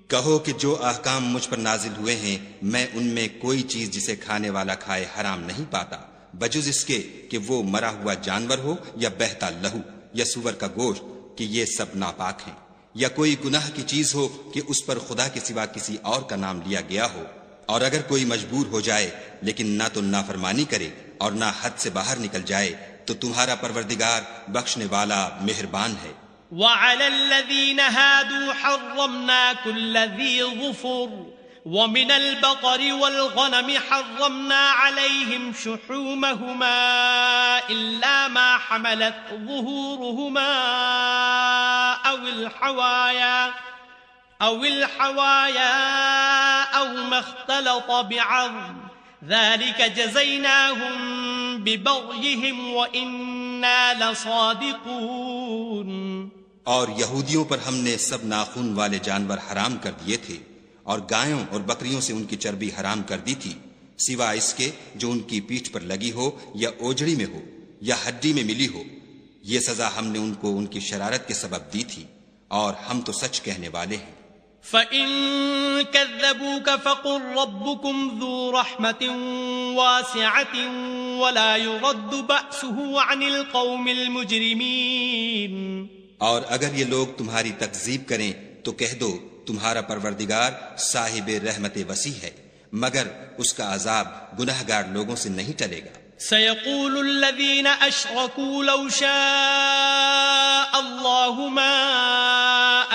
کہو کہ جو احکام مجھ پر نازل ہوئے ہیں میں ان میں کوئی چیز جسے کھانے والا کھائے حرام نہیں پاتا بجز اس کے کہ وہ مرا ہوا جانور ہو یا بہتا لہو یا سور کا گوشت، کہ یہ سب ناپاک ہیں، یا کوئی گناہ کی چیز ہو کہ اس پر خدا کے سوا کسی اور کا نام لیا گیا ہو. اور اگر کوئی مجبور ہو جائے لیکن نہ تو نافرمانی کرے اور نہ حد سے باہر نکل جائے تو تمہارا پروردگار بخشنے والا مہربان ہے. وعلى الذين هادوا حرمنا كل ذي ظفر ومن البقر والغنم حرمنا عليهم شحومهما إلا ما حملت ظهورهما أو الحوايا أو ما اختلط بعظم ذلك جزيناهم ببغيهم وإنا لصادقون. اور یہودیوں پر ہم نے سب ناخن والے جانور حرام کر دیے تھے اور گایوں اور بکریوں سے ان کی چربی حرام کر دی تھی سوا اس کے جو ان کی پیٹھ پر لگی ہو یا اوجڑی میں ہو یا ہڈی میں ملی ہو. یہ سزا ہم نے ان کو ان کی شرارت کے سبب دی تھی اور ہم تو سچ کہنے والے ہیں. فَإِن كَذَّبُوكَ فَقُل رَّبُّكُمْ ذُو رَحْمَةٍ وَاسِعَةٍ وَلَا يُرَدُّ بَأْسُهُ عَنِ الْقَوْمِ الْمُجْرِمِينَ. اور اگر یہ لوگ تمہاری تکذیب کریں تو کہہ دو تمہارا پروردگار صاحب رحمت وسیع ہے، مگر اس کا عذاب گناہگار لوگوں سے نہیں ٹلے گا. سيقول الذين أشركوا لو شاء الله ما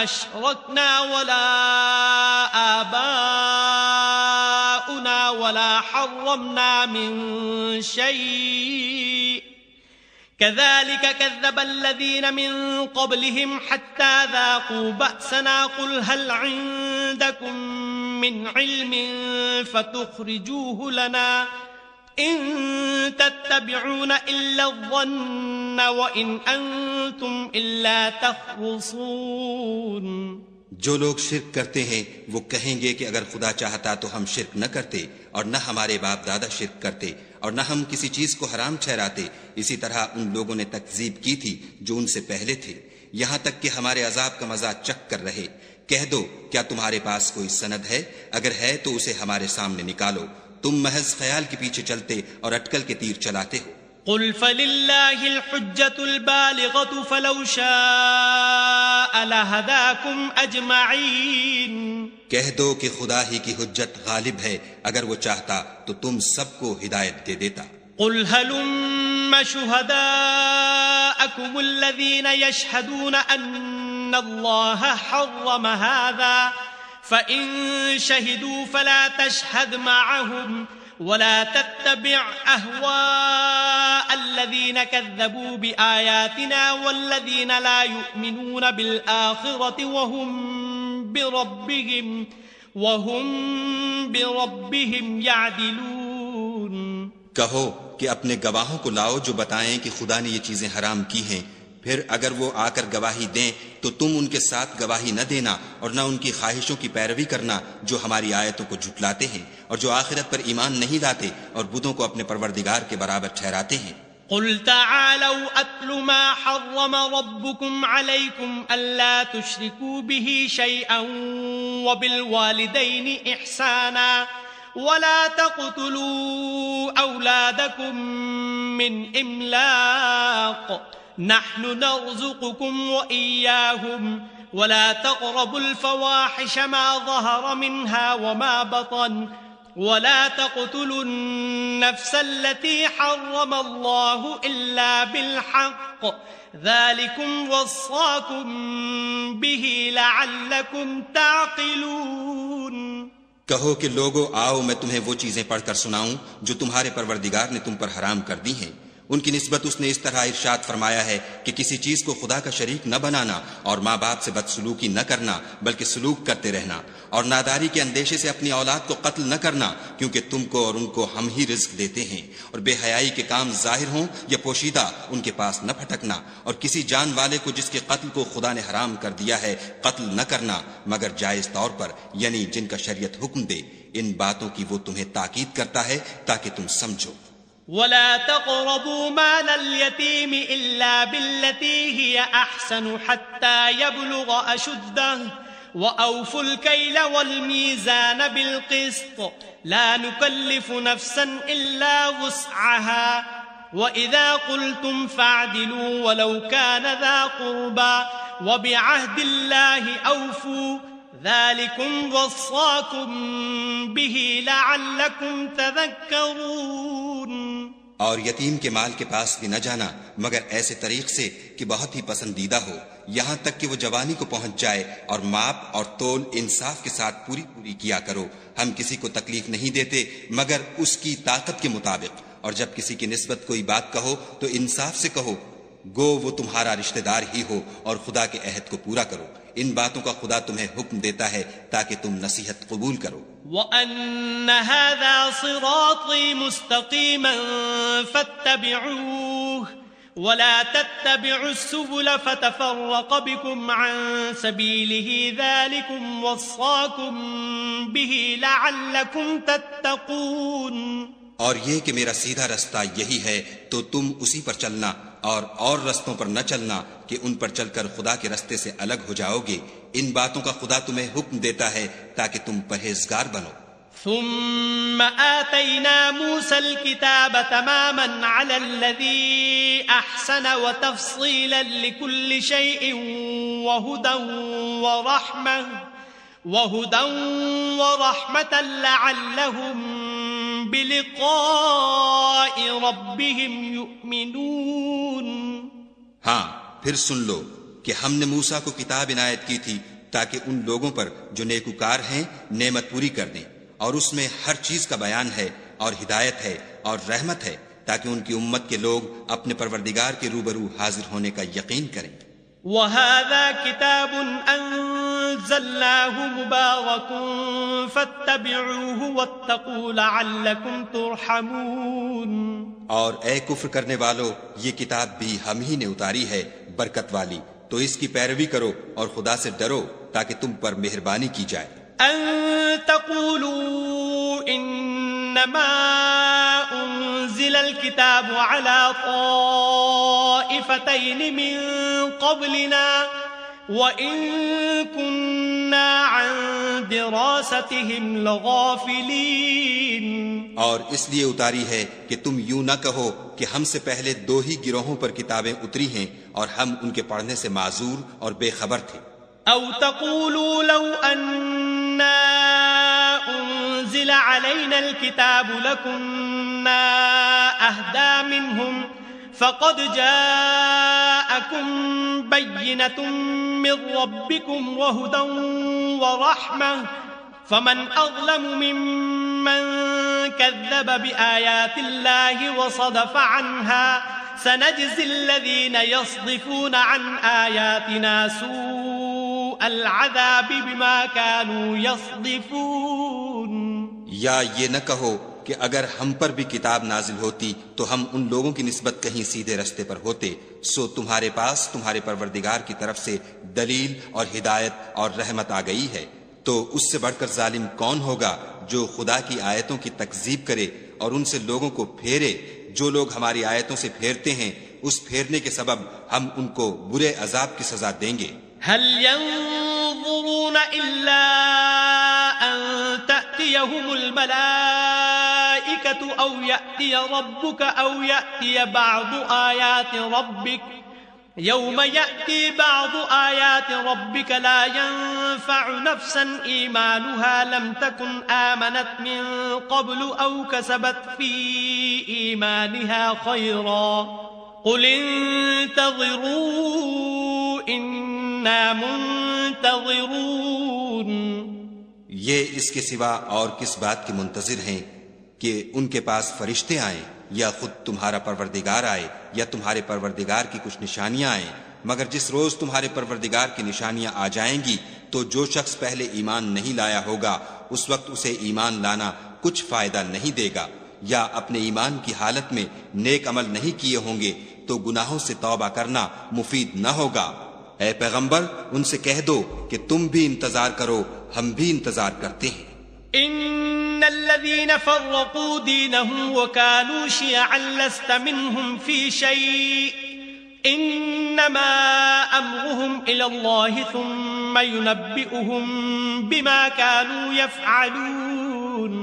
أشركنا ولا آباؤنا ولا حرمنا من شيء كذلك كذب الذين من قبلهم حتى ذاقوا بأسنا قل هل عندكم من علم فتخرجوه لنا ان تتبعون الا الظن وان انتم الا تخرصون. جو لوگ شرک کرتے ہیں وہ کہیں گے کہ اگر خدا چاہتا تو ہم شرک نہ کرتے اور نہ ہمارے باپ دادا شرک کرتے اور نہ ہم کسی چیز کو حرام ٹھہراتے. اسی طرح ان لوگوں نے تکذیب کی تھی جو ان سے پہلے تھے، یہاں تک کہ ہمارے عذاب کا مزہ چکھ کر رہے. کہہ دو کیا تمہارے پاس کوئی سند ہے؟ اگر ہے تو اسے ہمارے سامنے نکالو. تم محض خیال کے پیچھے چلتے اور اٹکل کے تیر چلاتے ہو. قل فللہ الحجة البالغة فلو شاء لہداکم اجمعین. کہہ دو کہ خدا ہی کی حجت غالب ہے، اگر وہ چاہتا تو تم سب کو ہدایت دے دیتا. قل هلم شهداءکم الذین یشہدون ان اللہ حرم هذا فَإِن شَهِدُوا فَلَا تَشْهَدْ مَعَهُمْ وَلَا تَتَّبِعْ أَهْوَاءَ الَّذِينَ كَذَّبُوا بِآيَاتِنَا وَالَّذِينَ لَا يُؤْمِنُونَ بِالْآخِرَةِ وَهُمْ بِرَبِّهِمْ يَعْدِلُونَ. کہو کہ اپنے گواہوں کو لاؤ جو بتائیں کہ خدا نے یہ چیزیں حرام کی ہیں، پھر اگر وہ آ کر گواہی دیں تو تم ان کے ساتھ گواہی نہ دینا اور نہ ان کی خواہشوں کی پیروی کرنا جو ہماری آیتوں کو جھٹلاتے ہیں اور جو آخرت پر ایمان نہیں لاتے اور بتوں کو اپنے پروردگار کے برابر ٹھہراتے ہیں. قل تعالوا اتل ما حرم ربكم عليكم الا تشركوا به شيئا وبالوالدين احسانا ولا تقتلوا اولادكم من املاق نحن نرزقكم وإياهم ولا تقربوا الفواحش ما ظهر منها وما بطن ولا تقتلوا النفس التي حرم الله إلا بالحق ذلكم وصاكم به لعلكم تعقلون. کہو کہ لوگو آؤ میں تمہیں وہ چیزیں پڑھ کر سناؤں جو تمہارے پروردگار نے تم پر حرام کر دی ہیں. ان کی نسبت اس نے اس طرح ارشاد فرمایا ہے کہ کسی چیز کو خدا کا شریک نہ بنانا اور ماں باپ سے بدسلوکی نہ کرنا بلکہ سلوک کرتے رہنا اور ناداری کے اندیشے سے اپنی اولاد کو قتل نہ کرنا کیونکہ تم کو اور ان کو ہم ہی رزق دیتے ہیں. اور بے حیائی کے کام ظاہر ہوں یا پوشیدہ ان کے پاس نہ پھٹکنا اور کسی جان والے کو جس کے قتل کو خدا نے حرام کر دیا ہے قتل نہ کرنا مگر جائز طور پر، یعنی جن کا شریعت حکم دے. ان باتوں کی وہ تمہیں تاکید کرتا ہے تاکہ تم سمجھو. ولا تقربوا مال اليتيم إلا بالتي هي أحسن حتى يبلغ أشده وأوفوا الكيل والميزان بالقسط لا نكلف نفسا إلا وسعها وإذا قلتم فاعدلوا ولو كان ذا قربى وبعهد الله أوفوا ذلكم وصاكم به لعلكم تذكرون. اور یتیم کے مال کے پاس بھی نہ جانا مگر ایسے طریق سے کہ بہت ہی پسندیدہ ہو، یہاں تک کہ وہ جوانی کو پہنچ جائے، اور ماپ اور تول انصاف کے ساتھ پوری کیا کرو. ہم کسی کو تکلیف نہیں دیتے مگر اس کی طاقت کے مطابق. اور جب کسی کی نسبت کوئی بات کہو تو انصاف سے کہو، گو وہ تمہارا رشتہ دار ہی ہو، اور خدا کے عہد کو پورا کرو. ان باتوں کا خدا تمہیں حکم دیتا ہے تاکہ تم نصیحت قبول کرو. وَأَنَّ هَذَا صِرَاطِي مُسْتَقِيمًا فَاتَّبِعُوهُ وَلَا تَتَّبِعُوا السُّبُلَ فَتَفَرَّقَ بِكُمْ عَن سَبِيلِهِ ذَلِكُمْ وَصَّاكُمْ بِهِ لَعَلَّكُمْ تَتَّقُونَ. اور یہ کہ میرا سیدھا رستہ یہی ہے تو تم اسی پر چلنا اور رستوں پر نہ چلنا کہ ان پر چل کر خدا کے رستے سے الگ ہو جاؤ گے. ان باتوں کا خدا تمہیں حکم دیتا ہے تاکہ تم پرہیزگار بنو. ثم آتينا موسى الكتاب تماما على الذي أحسن وتفصيلا لكل شيء وهدى ورحمة لعلهم بلقاء ربهم يؤمنون. ہاں پھر سن لو کہ ہم نے موسیٰ کو کتاب عنایت کی تھی تاکہ ان لوگوں پر جو نیکوکار ہیں نعمت پوری کر دیں، اور اس میں ہر چیز کا بیان ہے اور ہدایت ہے اور رحمت ہے تاکہ ان کی امت کے لوگ اپنے پروردگار کے روبرو حاضر ہونے کا یقین کریں. وَهَذَا كِتَابٌ أَنزَلْنَاهُ مُبَارَكٌ فَاتَّبِعُوهُ وَاتَّقُوا لَعَلَّكُمْ تُرْحَمُونَ. اور اے کفر کرنے والو، یہ کتاب بھی ہم ہی نے اتاری ہے برکت والی، تو اس کی پیروی کرو اور خدا سے ڈرو تاکہ تم پر مہربانی کی جائے. أن تقولوا إنما أنزل الكتاب على طائفتين من قبلنا وإن كنا عن دراستهم لغافلين. اور اس لیے اتاری ہے کہ تم یوں نہ کہو کہ ہم سے پہلے دو ہی گروہوں پر کتابیں اتری ہیں اور ہم ان کے پڑھنے سے معذور اور بے خبر تھے. أو تقولوا لو أننا أنزل علينا الكتاب لكنا أهدى منهم فقد جاءكم بينة من ربكم وهدى ورحمة فمن أظلم ممن كذب بآيات الله وصدف عنها سنجزي الذين يصدفون عن آياتنا سوء العذاب بما كانوا يصدفون. یا یہ نہ کہو کہ اگر ہم پر بھی کتاب نازل ہوتی تو ہم ان لوگوں کی نسبت کہیں سیدھے رستے پر ہوتے، سو تمہارے پاس تمہارے پروردگار کی طرف سے دلیل اور ہدایت اور رحمت آ گئی ہے. تو اس سے بڑھ کر ظالم کون ہوگا جو خدا کی آیتوں کی تکذیب کرے اور ان سے لوگوں کو پھیرے. جو لوگ ہماری آیتوں سے پھیرتے ہیں اس پھیرنے کے سبب ہم ان کو برے عذاب کی سزا دیں گے. هل ينظرون إلا أن تأتيهم الملائكة أو يأتي ربك أو يأتي بعض آيات ربك يوم يأتي بعض آيات ربك لا ينفع نفسا إيمانها لم تكن آمنت من قبل أو كسبت في إيمانها خيرا قل انتظروا إنا منتظرون. یہ اس کے سوا اور کس بات کے منتظر ہیں کہ ان کے پاس فرشتے آئیں یا خود تمہارا پروردگار آئے یا تمہارے پروردگار کی کچھ نشانیاں آئیں، مگر جس روز تمہارے پروردگار کی نشانیاں آ جائیں گی تو جو شخص پہلے ایمان نہیں لایا ہوگا اس وقت اسے ایمان لانا کچھ فائدہ نہیں دے گا، یا اپنے ایمان کی حالت میں نیک عمل نہیں کیے ہوں گے تو گناہوں سے توبہ کرنا مفید نہ ہوگا. اے پیغمبر ان سے کہہ دو کہ تم بھی انتظار کرو، ہم بھی انتظار کرتے ہیں. ان الذين فرقوا دينهم وكانوا شيعا لست منهم في شيء انما امرهم الى الله ثم ينبئهم بما كانوا يفعلون.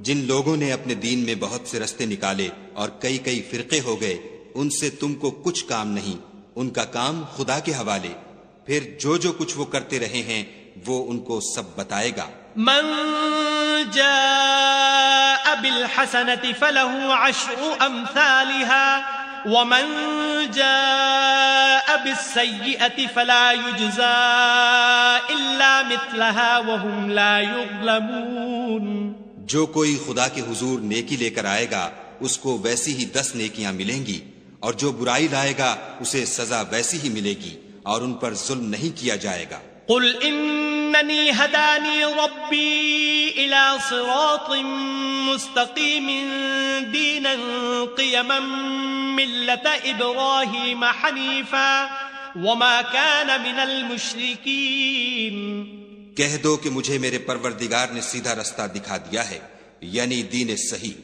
جن لوگوں نے اپنے دین میں بہت سے رستے نکالے اور کئی فرقے ہو گئے، ان سے تم کو کچھ کام نہیں، ان کا کام خدا کے حوالے، پھر جو کچھ وہ کرتے رہے ہیں وہ ان کو سب بتائے گا. من جاء بالحسنة فله عشر أمثالها ومن جاء بالسيئة فلا يجزى إلا مثلها وهم لا يظلمون. جو کوئی خدا کے حضور نیکی لے کر آئے گا اس کو ویسی ہی 10 نیکیاں ملیں گی، اور جو برائی لائے گا اسے سزا ویسی ہی ملے گی اور ان پر ظلم نہیں کیا جائے گا. قل اننی ہدانی ربی الى صراط مستقیم دینا قیما ملت ابراہیم حنیفا وما كان من المشرکین. کہہ دو کہ مجھے میرے پروردگار نے سیدھا رستہ دکھا دیا ہے، یعنی دین صحیح،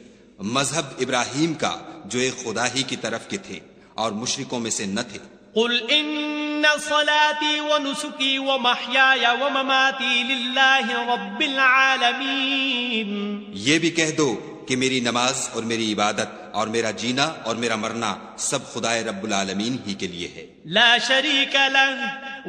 مذہب ابراہیم کا جو ایک خدا ہی کی طرف کے تھے، اور مشرکوں میں سے نہ تھے۔ قل ان صلاتي ونسكي ومحياي ومماتي لله رب العالمين، یہ بھی کہہ دو کہ میری نماز اور میری عبادت اور میرا جینا اور میرا مرنا سب خدائے رب العالمین ہی کے لیے ہے، لا شريك له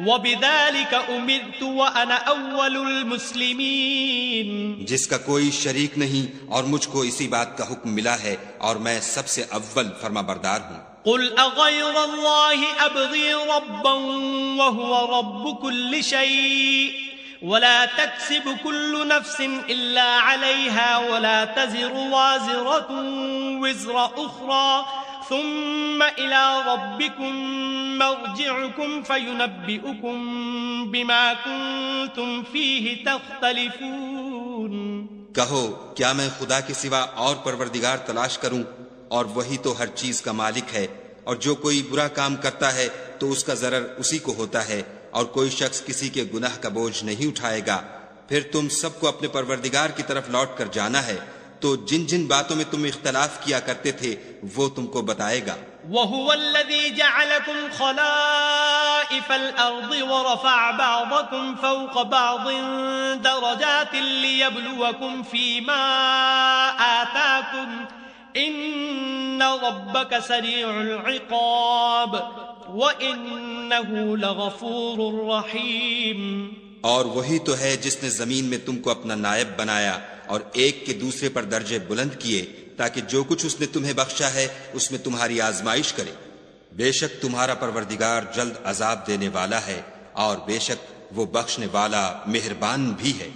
وبذلك امرت وانا اول المسلمين، جس کا کوئی شریک نہیں، اور مجھ کو اسی بات کا حکم ملا ہے اور میں سب سے اول فرما بردار ہوں۔ قل اغير الله ابغي ربا وهو رب كل شيء ولا تكسب كل نفس الا عليها ولا تزر وازرة وزر اخرى ثم الى ربكم مرجعكم فينبئكم بما كنتم فيه تختلفون۔ کہو کیا میں خدا کے سوا اور پروردگار تلاش کروں، اور وہی تو ہر چیز کا مالک ہے، اور جو کوئی برا کام کرتا ہے تو اس کا ضرر اسی کو ہوتا ہے، اور کوئی شخص کسی کے گناہ کا بوجھ نہیں اٹھائے گا۔ پھر تم سب کو اپنے پروردگار کی طرف لوٹ کر جانا ہے، تو جن جن باتوں میں تم اختلاف کیا کرتے تھے وہ تم کو بتائے گا۔ وَهُوَ الَّذِي جَعَلَكُمْ خَلَائِفَ الْأَرْضِ وَرَفَعَ بَعْضَكُمْ فَوْقَ بَعْضٍ دَرَجَاتٍ لِيَبْلُوَكُمْ فِي مَا آتَاكُمْ إِنَّ رَبَّكَ سَرِيعُ الْعِقَابِ وَإِنَّهُ لَغَفُورٌ رَحِيمٌ۔ اور وہی تو ہے جس نے زمین میں تم کو اپنا نائب بنایا اور ایک کے دوسرے پر درجے بلند کیے، تاکہ جو کچھ اس نے تمہیں بخشا ہے اس میں تمہاری آزمائش کرے۔ بے شک تمہارا پروردگار جلد عذاب دینے والا ہے، اور بے شک وہ بخشنے والا مہربان بھی ہے۔